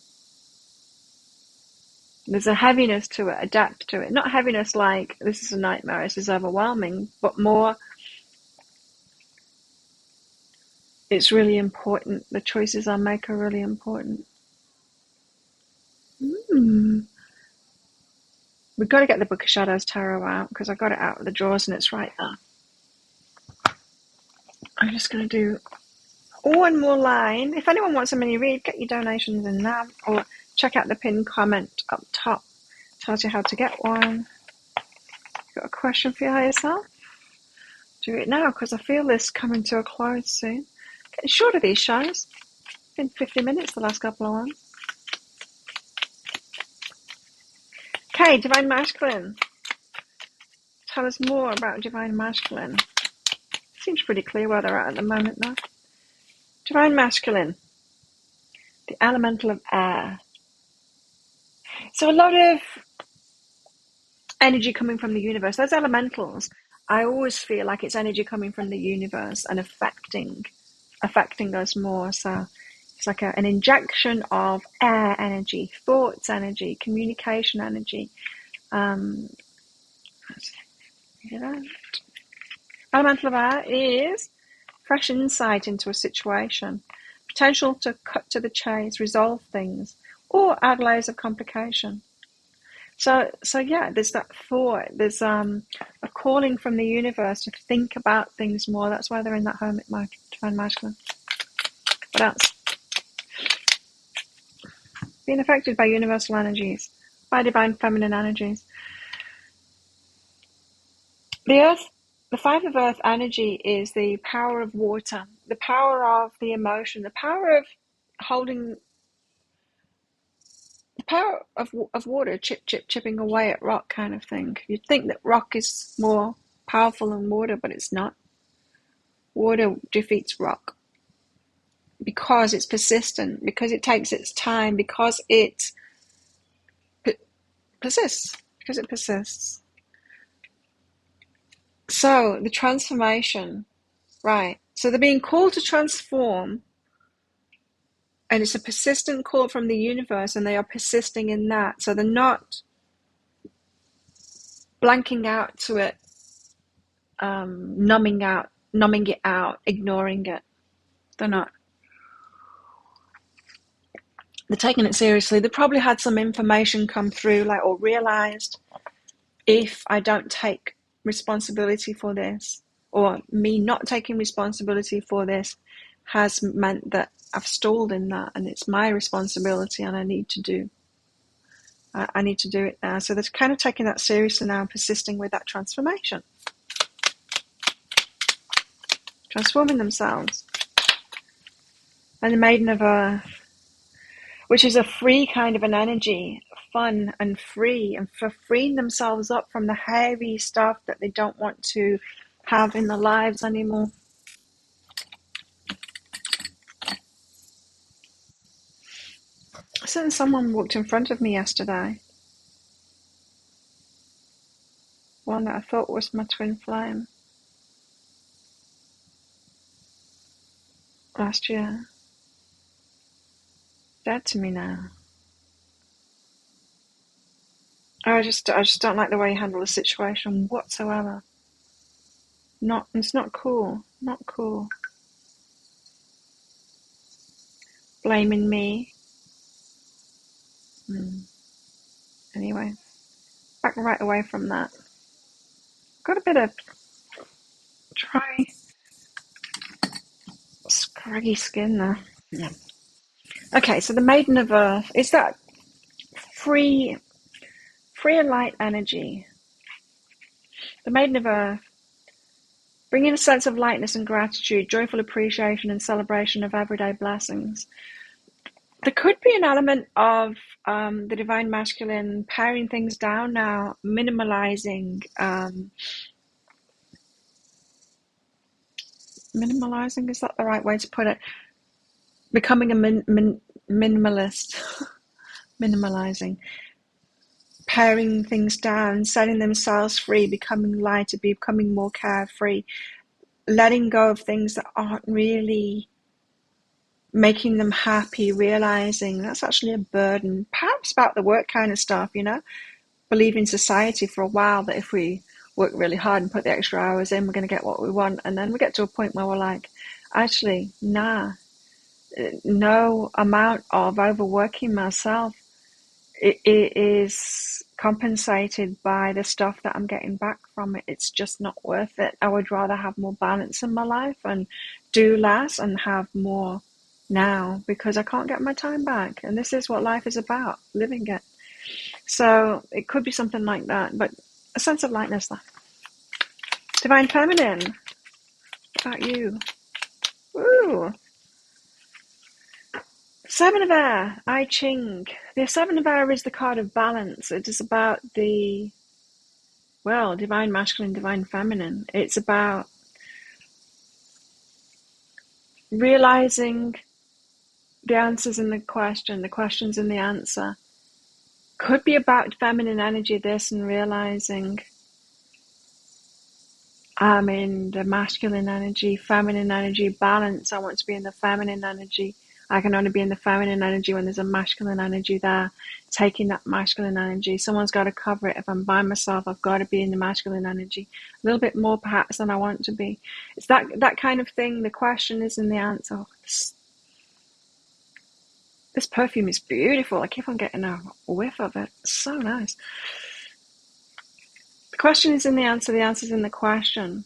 There's a heaviness to it, a depth to it. Not heaviness like this is a nightmare, this is overwhelming, but more it's really important. The choices I make are really important. We've got to get the Book of Shadows Tarot out, because I got it out of the drawers and it's right there. I'm just going to do one more line. If anyone wants a mini read, get your donations in now, or check out the pinned comment up top. Tells you how to get one. Got a question for your higher self? Do it now, because I feel this coming to a close soon. Getting short of these shows. Been 50 minutes the last couple of ones. Okay, Divine Masculine. Tell us more about Divine Masculine. Seems pretty clear where they're at the moment now. Divine Masculine. The elemental of air. So a lot of energy coming from the universe. Those elementals, I always feel like it's energy coming from the universe and affecting us more. So it's like an injection of air energy, thoughts energy, communication energy. Elemental of air is fresh insight into a situation, potential to cut to the chase, resolve things, or add layers of complication. So yeah, there's that thought. There's a calling from the universe to think about things more. That's why they're in that hermit mode, Divine Masculine. What else? being affected by universal energies, by divine feminine energies. The earth, the five of earth energy is the power of water, the power of the emotion, the power of holding, the power of water, chipping away at rock kind of thing. You'd think that rock is more powerful than water, but it's not. Water defeats rock because it's persistent, because it takes its time, because it persists, because it persists. So the transformation, right? So they're being called to transform, and it's a persistent call from the universe, and they are persisting in that. So they're not blanking out to it, numbing it out, ignoring it. They're not. They're taking it seriously. They probably had some information come through, like, or realized, if I don't take responsibility for this, or me not taking responsibility for this, has meant that I've stalled in that, and it's my responsibility, and I need to do it now. So they're kind of taking that seriously now and persisting with that transformation, transforming themselves. And the Maiden of Earth, which is a free kind of an energy, fun and free, and for freeing themselves up from the heavy stuff that they don't want to have in their lives anymore. So someone walked in front of me yesterday, one that I thought was my twin flame last year. Dead to me now. I just don't like the way he handled the situation whatsoever. It's not cool. Not cool. Blaming me. Anyway, back right away from that. Got a bit of dry, scraggy skin there. Yeah. Okay, so the Maiden of Earth is that free and light energy. The Maiden of Earth, bringing a sense of lightness and gratitude, joyful appreciation and celebration of everyday blessings. There could be an element of the divine masculine paring things down now, minimalizing. Minimalizing, is that the right way to put it? Becoming a minimalist. Minimalizing. Paring things down, setting themselves free, becoming lighter, becoming more carefree, letting go of things that aren't really making them happy, realizing that's actually a burden, perhaps about the work kind of stuff, believe in society for a while that if we work really hard and put the extra hours in, we're going to get what we want. And then we get to a point where we're like, actually, nah, no amount of overworking myself it is compensated by the stuff that I'm getting back from it. It's just not worth it. I would rather have more balance in my life and do less and have more now, because I can't get my time back. And this is what life is about, living it. So it could be something like that, but a sense of lightness there. Divine Feminine, what about you? Woo! Seven of Air, I Ching. The Seven of Air is the card of balance. It is about the, divine masculine, divine feminine. It's about realizing the answers in the questions in the answer. Could be about feminine energy, this, and realizing I'm in the masculine energy, feminine energy, balance. I want to be in the feminine energy. I can only be in the feminine energy when there's a masculine energy there, taking that masculine energy. Someone's got to cover it. If I'm by myself, I've got to be in the masculine energy. A little bit more perhaps than I want to be. It's that kind of thing. The question is in the answer. Oh, this perfume is beautiful. I keep on getting a whiff of it. It's so nice. The question is in the answer is in the question.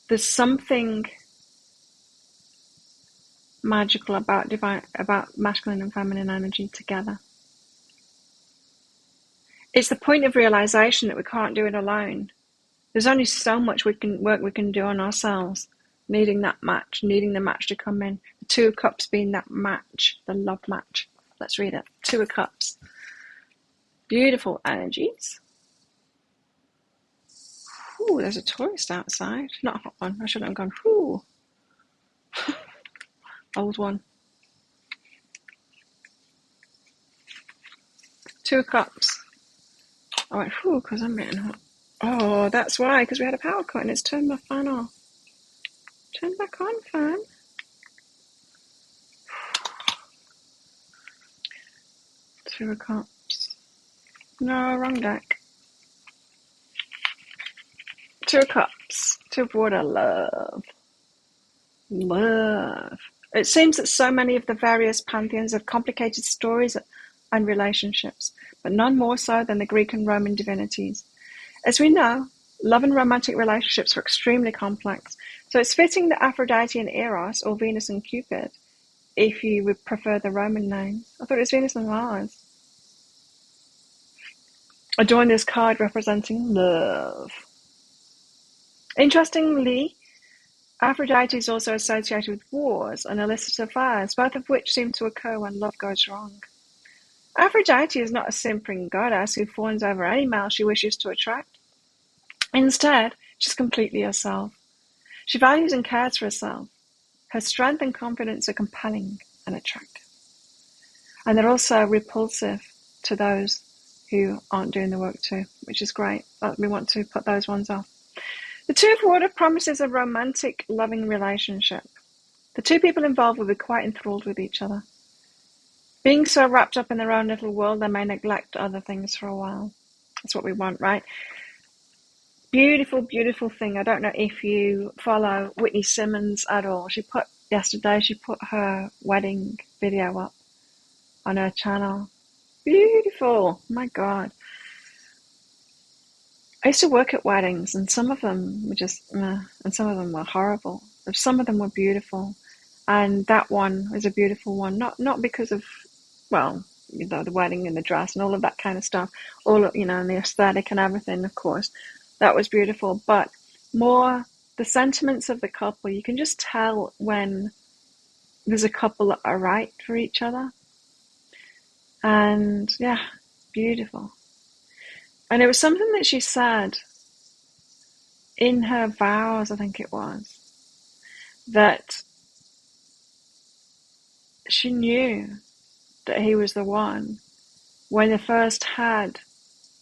There's something magical about masculine and feminine energy together. It's the point of realization that we can't do it alone. There's only so much work we can do on ourselves, needing that match, needing the match to come in. The Two of Cups being that match, the love match. Let's read it. Two of Cups. Beautiful energies. Ooh, there's a tourist outside. Not a hot one. I shouldn't have gone, ooh. Old one. Two of Cups. I went, whew, because I'm getting hot. Oh, that's why, because we had a power cut and it's turned my fan off. Turn back on, fan. Two of Cups. No, wrong deck. Two of Cups. Two of Water, love. Love. It seems that so many of the various pantheons have complicated stories and relationships, but none more so than the Greek and Roman divinities. As we know, love and romantic relationships are extremely complex, so it's fitting that Aphrodite and Eros, or Venus and Cupid, if you would prefer the Roman names. I thought it was Venus and Mars. Adorn this card representing love. Interestingly, Aphrodite is also associated with wars and illicit affairs, both of which seem to occur when love goes wrong. Aphrodite is not a simpering goddess who fawns over any male she wishes to attract. Instead, she's completely herself. She values and cares for herself. Her strength and confidence are compelling and attractive. And they're also repulsive to those who aren't doing the work too, which is great. We want to put those ones off. The Two of Water promises a romantic, loving relationship. The two people involved will be quite enthralled with each other. Being so wrapped up in their own little world, they may neglect other things for a while. That's what we want, right? Beautiful, beautiful thing. I don't know if you follow Whitney Simmons at all. Yesterday she put her wedding video up on her channel. Beautiful. My God. I used to work at weddings, and some of them were just, and some of them were horrible. Some of them were beautiful, and that one was a beautiful one. Not because of, well, the wedding and the dress and all of that kind of stuff, and the aesthetic and everything, of course. That was beautiful, but more the sentiments of the couple. You can just tell when there's a couple that are right for each other. And yeah, beautiful. And it was something that she said in her vows, I think it was, that she knew that he was the one when they first had,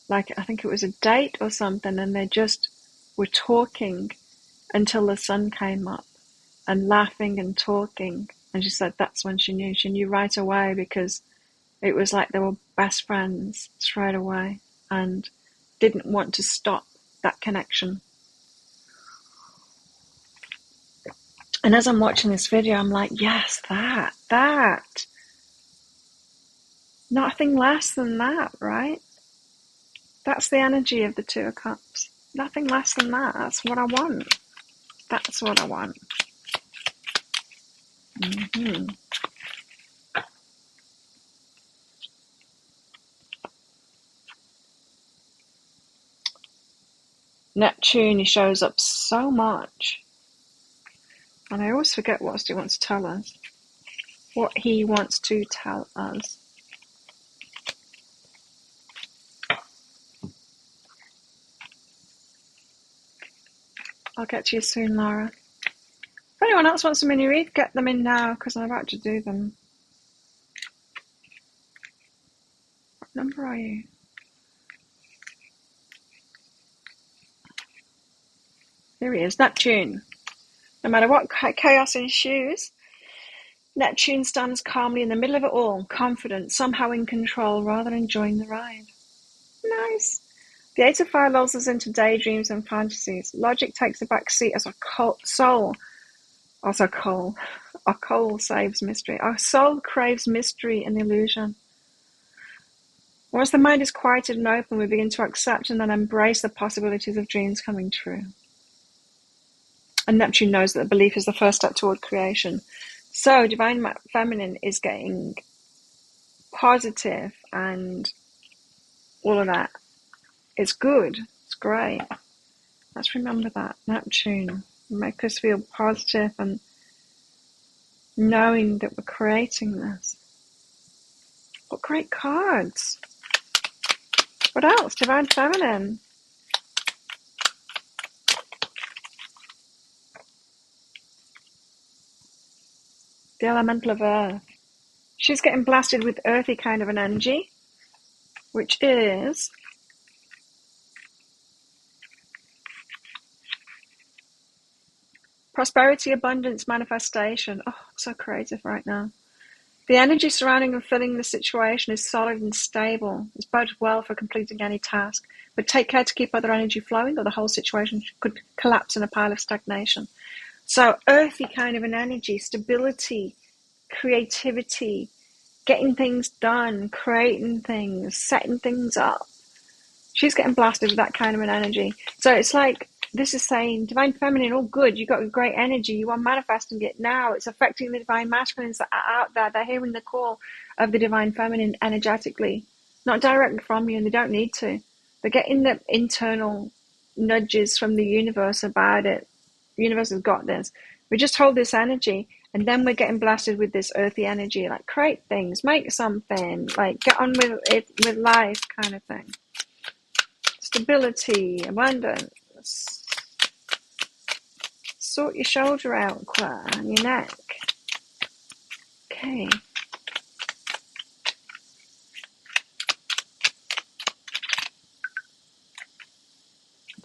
like, I think it was a date or something, and they just were talking until the sun came up and laughing and talking. And she said that's when she knew. She knew right away, because it was like they were best friends straight away and didn't want to stop that connection. And as I'm watching this video, I'm like, yes, that. Nothing less than that, right? That's the energy of the Two of Cups. Nothing less than that. That's what I want. That's what I want. Mm-hmm. Neptune, he shows up so much. And I always forget what he wants to tell us. What he wants to tell us. I'll get to you soon, Laura. If anyone else wants a mini read, get them in now, because I'm about to do them. What number are you? Here he is, Neptune. No matter what chaos ensues, Neptune stands calmly in the middle of it all, confident, somehow in control, rather enjoying the ride. Nice. The Eight of Fire lulls us into daydreams and fantasies. Logic takes a back seat as our soul saves mystery. Our soul craves mystery and illusion. Once the mind is quieted and open, we begin to accept and then embrace the possibilities of dreams coming true. And Neptune knows that belief is the first step toward creation. So Divine Feminine is getting positive and all of that. It's good. It's great. Let's remember that. Neptune. Make us feel positive and knowing that we're creating this. What great cards. What else? Divine Feminine. The Elemental of Earth. She's getting blasted with earthy kind of an energy, which is prosperity, abundance, manifestation. Oh, I'm so creative right now. The energy surrounding and filling the situation is solid and stable. It's bodes well for completing any task, but take care to keep other energy flowing or the whole situation could collapse in a pile of stagnation. So earthy kind of an energy, stability, creativity, getting things done, creating things, setting things up. She's getting blasted with that kind of an energy. So it's like, this is saying, Divine Feminine, all good. You've got a great energy. You are manifesting it now. It's affecting the Divine Masculines that are out there. They're hearing the call of the Divine Feminine energetically, not directly from you, and they don't need to. They're getting the internal nudges from the universe about it. The universe has got this. We just hold this energy, and then we're getting blasted with this earthy energy, like create things, make something, like get on with it, with life kind of thing. Stability, abundance. Sort your shoulder out, Claire, and your neck. Okay.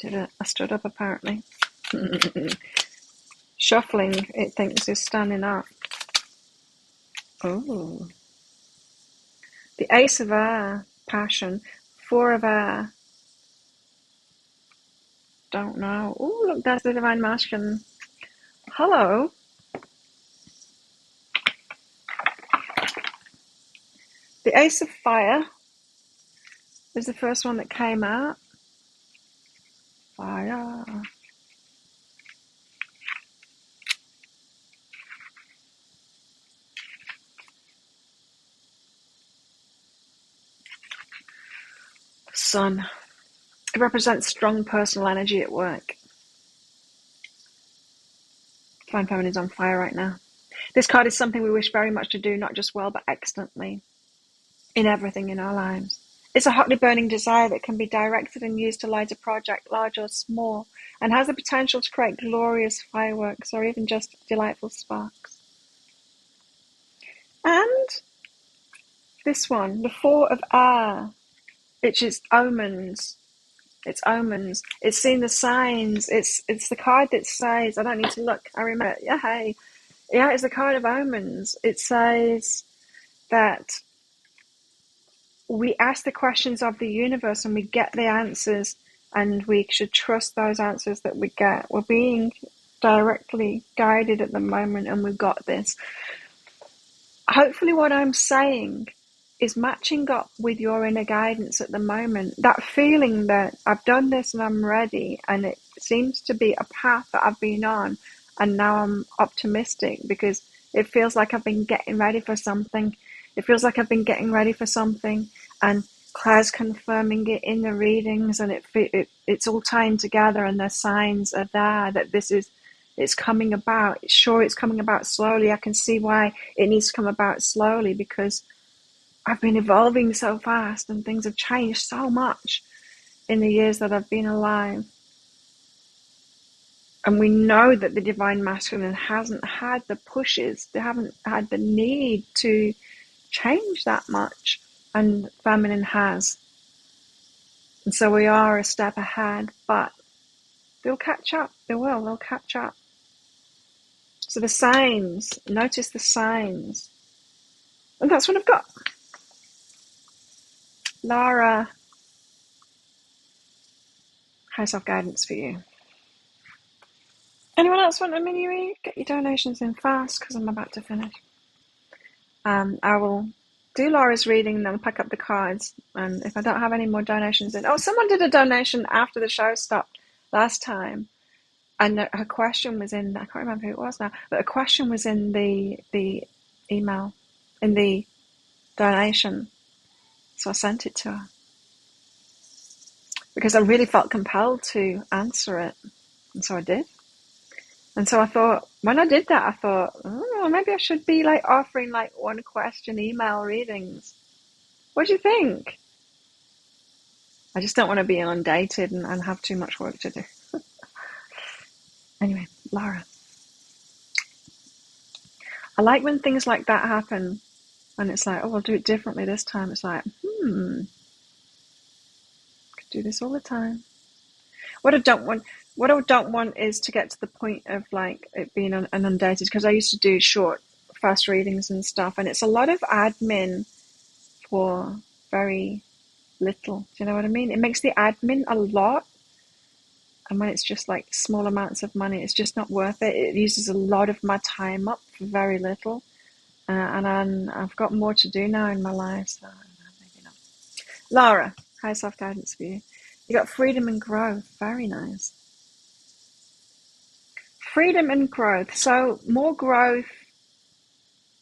I stood up apparently. Shuffling, it thinks is standing up. Oh. The Ace of Air, passion. Four of Air. Don't know. Oh, look, there's the Divine Masculine. Hello. The Ace of Fire is the first one that came out. Fire. Sun. It represents strong personal energy at work. Divine Feminine is on fire right now. This card is something we wish very much to do, not just well, but excellently in everything in our lives. It's a hotly burning desire that can be directed and used to light a project, large or small, and has the potential to create glorious fireworks or even just delightful sparks. And this one, the Four of Air, which is omens. It's omens. It's seeing the signs. It's the card that says, I don't need to look, I remember, it's the card of omens. It says that we ask the questions of the universe and we get the answers, and we should trust those answers that we get. We're being directly guided at the moment, and we've got this. Hopefully what I'm saying is matching up with your inner guidance at the moment. That feeling that I've done this and I'm ready, and it seems to be a path that I've been on, and now I'm optimistic because it feels like I've been getting ready for something. It feels like I've been getting ready for something, and Claire's confirming it in the readings, and it's all tying together, and the signs are there that it's coming about. Sure, it's coming about slowly. I can see why it needs to come about slowly, because I've been evolving so fast and things have changed so much in the years that I've been alive. And we know that the Divine Masculine hasn't had the pushes, they haven't had the need to change that much, and Feminine has. And so we are a step ahead, but they'll catch up. They'll catch up. So the signs, notice the signs. And that's what I've got. Lara, high self-guidance for you. Anyone else want a mini read? Get your donations in fast because I'm about to finish. I will do Laura's reading and then pack up the cards. And if I don't have any more donations in... Oh, someone did a donation after the show stopped last time. and her question was in, I can't remember who it was now, but a question was in the email, in the donation. So I sent it to her because I really felt compelled to answer it. And so I did. And so I thought, when I did that, I thought, oh, maybe I should be like offering like one question email readings. What do you think? I just don't want to be inundated and have too much work to do. Anyway, Laura, I like when things like that happen and it's like, oh, I'll do it differently this time. It's like, could do this all the time. What I don't want is to get to the point of like it being inundated, because I used to do short, fast readings and stuff, and it's a lot of admin for very little. Do you know what I mean? It makes the admin a lot, and when it's just like small amounts of money, it's just not worth it. It uses a lot of my time up for very little, and I've got more to do now in my life, so maybe not. Laura, high soft guidance for you. You got freedom and growth. Very nice. Freedom and growth. So more growth,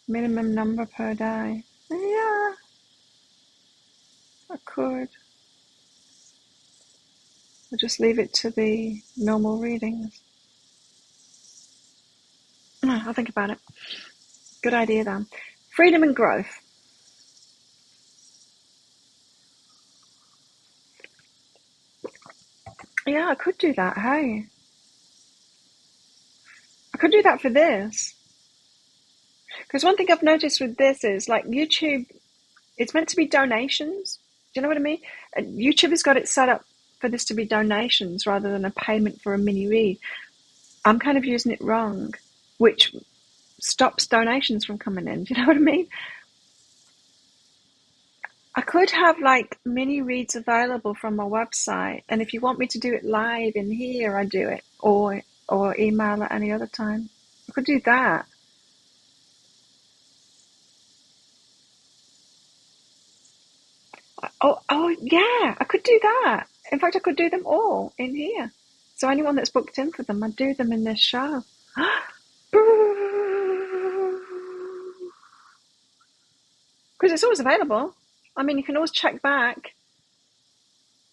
minimum number per day. Yeah, I could. I'll just leave it to the normal readings. I'll think about it. Good idea then. Freedom and growth. Yeah, I could do that, hey. I could do that for this. Because one thing I've noticed with this is like YouTube, it's meant to be donations. Do you know what I mean? YouTube has got it set up for this to be donations rather than a payment for a mini read. I'm kind of using it wrong, which stops donations from coming in. Do you know what I mean? I could have like mini reads available from my website, and if you want me to do it live in here, I do it, or email at any other time. I could do that. Oh yeah, I could do that. In fact, I could do them all in here. So anyone that's booked in for them, I'd do them in this show. Because it's always available. I mean, you can always check back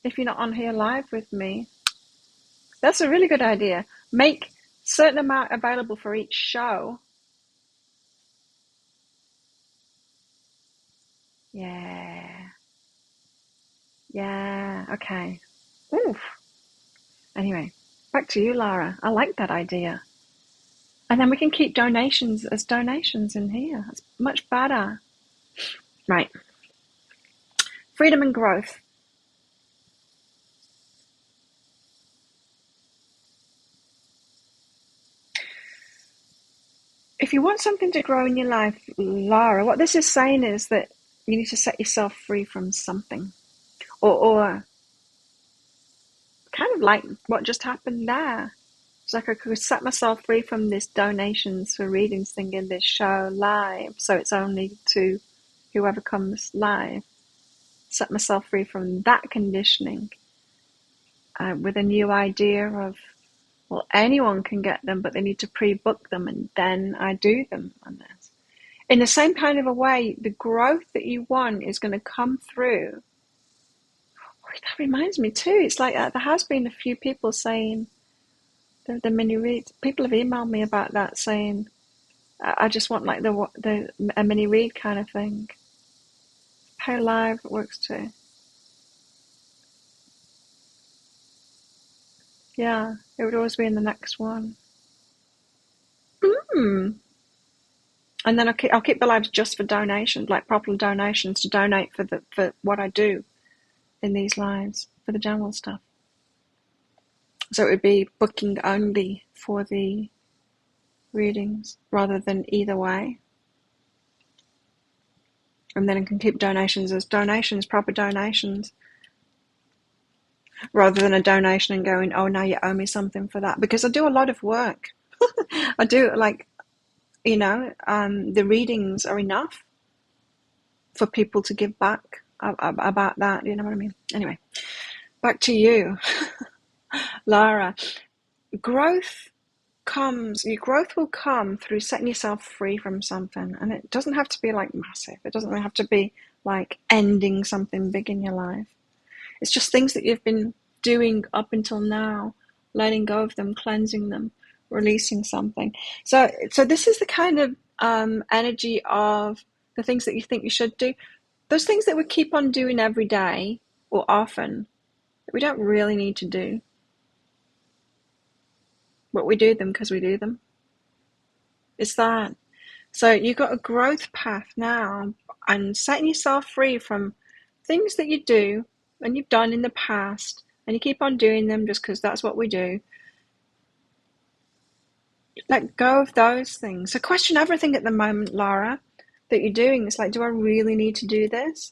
if you're not on here live with me. That's a really good idea. Make certain amount available for each show. Yeah. Yeah. Okay. Oof. Anyway, back to you, Lara. I like that idea. And then we can keep donations as donations in here. That's much better. Right. Freedom and growth. If you want something to grow in your life, Lara, what this is saying is that you need to set yourself free from something. Or kind of like what just happened there. It's like I could set myself free from this donations for readings thing in this show live, so it's only to whoever comes live. Set myself free from that conditioning with a new idea of, well, anyone can get them, but they need to pre-book them, and then I do them on this. In the same kind of a way, the growth that you want is going to come through. Oh, that reminds me too. It's like there has been a few people saying the mini reads. People have emailed me about that, saying I just want like a mini read kind of thing. Pay live works too. Yeah, it would always be in the next one. Mm. And then I'll keep the lives just for donations, like proper donations to donate for what I do in these lives for the general stuff. So it would be booking only for the readings rather than either way. And then I can keep donations as donations, proper donations, rather than a donation and going, oh, now you owe me something for that. Because I do a lot of work. I do like, the readings are enough for people to give back about that. You know what I mean? Anyway, back to you, Lara. growth your growth will come through setting yourself free from something. And it doesn't have to be like massive. It doesn't have to be like ending something big in your life. It's just things that you've been doing up until now, letting go of them, cleansing them, releasing something. So this is the kind of energy of the things that you think you should do. Those things that we keep on doing every day or often that we don't really need to do. But we do them because we do them. It's that. So you've got a growth path now and setting yourself free from things that you do and you've done in the past and you keep on doing them just because that's what we do. Let go of those things. So question everything at the moment, Laura, that you're doing. It's like, do I really need to do this?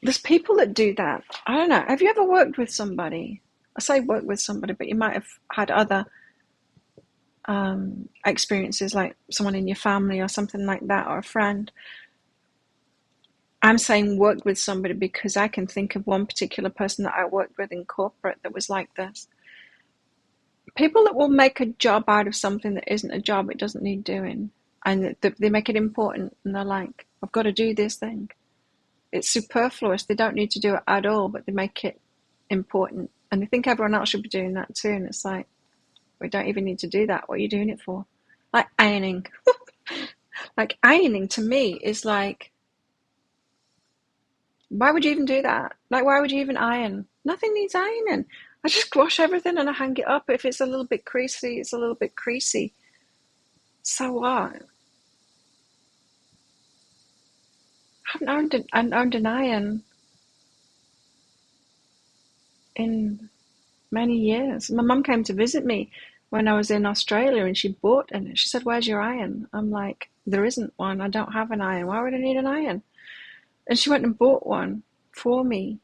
There's people that do that. I don't know. Have you ever worked with somebody? I say work with somebody, but you might have had other experiences, like someone in your family or something like that, or a friend. I'm saying work with somebody because I can think of one particular person that I worked with in corporate that was like this. People that will make a job out of something that isn't a job, it doesn't need doing. And they make it important. And they're like, I've got to do this thing. It's superfluous. They don't need to do it at all, but they make it important. And they think everyone else should be doing that too. And it's like, we don't even need to do that. What are you doing it for? Like ironing. Like ironing to me is like, why would you even do that? Like, why would you even iron? Nothing needs ironing. I just wash everything and I hang it up. If it's a little bit creasy, it's a little bit creasy. So what? I haven't owned an iron in many years. My mum came to visit me when I was in Australia and she bought and she said, where's your iron? I'm like, there isn't one. I don't have an iron. Why would I need an iron? And she went and bought one for me.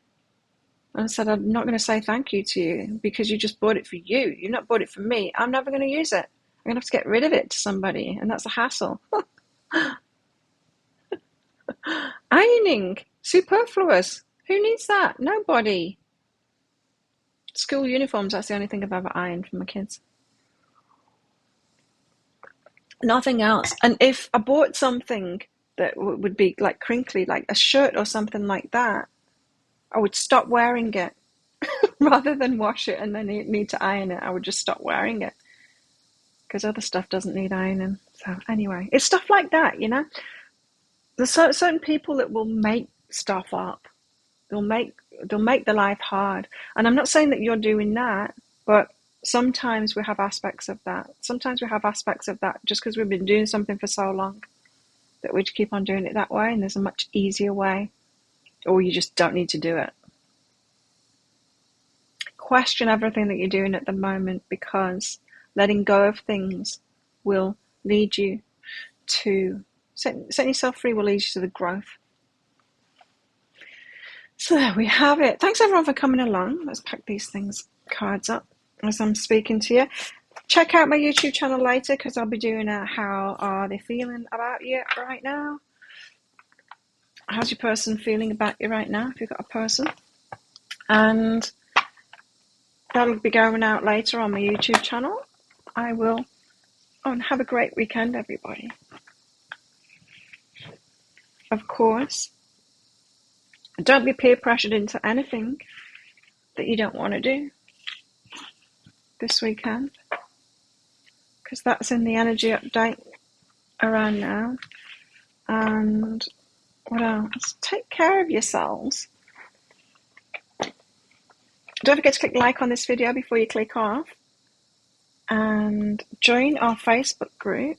And I said, I'm not going to say thank you to you because you just bought it for you. You've not bought it for me. I'm never going to use it. I'm going to have to get rid of it to somebody. And that's a hassle. Ironing. Superfluous. Who needs that? Nobody. School uniforms, that's the only thing I've ever ironed for my kids. Nothing else. And if I bought something that would be like crinkly, like a shirt or something like that, I would stop wearing it. Rather than wash it and then need to iron it, I would just stop wearing it. Because other stuff doesn't need ironing. So anyway, it's stuff like that, you know. There's certain people that will make stuff up. They'll make the life hard. And I'm not saying that you're doing that, but sometimes we have aspects of that. Sometimes we have aspects of that just because we've been doing something for so long that we just keep on doing it that way, and there's a much easier way, or you just don't need to do it. Question everything that you're doing at the moment, because letting go of things will lead you to setting yourself free will lead you to the growth. So there we have it. Thanks everyone for coming along. Let's pack these cards up as I'm speaking to you. Check out my YouTube channel later because I'll be doing a how are they feeling about you right now. How's your person feeling about you right now if you've got a person? And that'll be going out later on my YouTube channel. I will. Oh, and have a great weekend, everybody. Of course, don't be peer pressured into anything that you don't want to do this weekend, because that's in the energy update around now. And what else? Take care of yourselves. Don't forget to click like on this video before you click off. And join our Facebook group.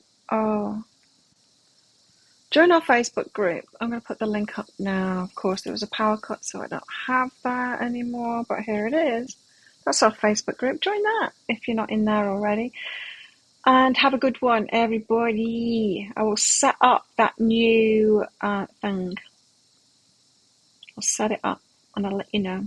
Join our Facebook group. I'm going to put the link up now. Of course, there was a power cut, so I don't have that anymore. But here it is. That's our Facebook group. Join that if you're not in there already. And have a good one, everybody. I will set up that new thing. I'll set it up and I'll let you know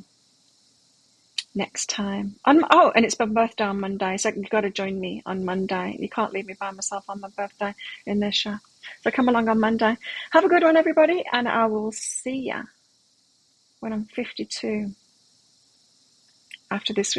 next time. And it's my birthday on Monday, so you've got to join me on Monday. You can't leave me by myself on my birthday in this show. So come along on Monday. Have a good one, everybody, and I will see ya when I'm 52. after this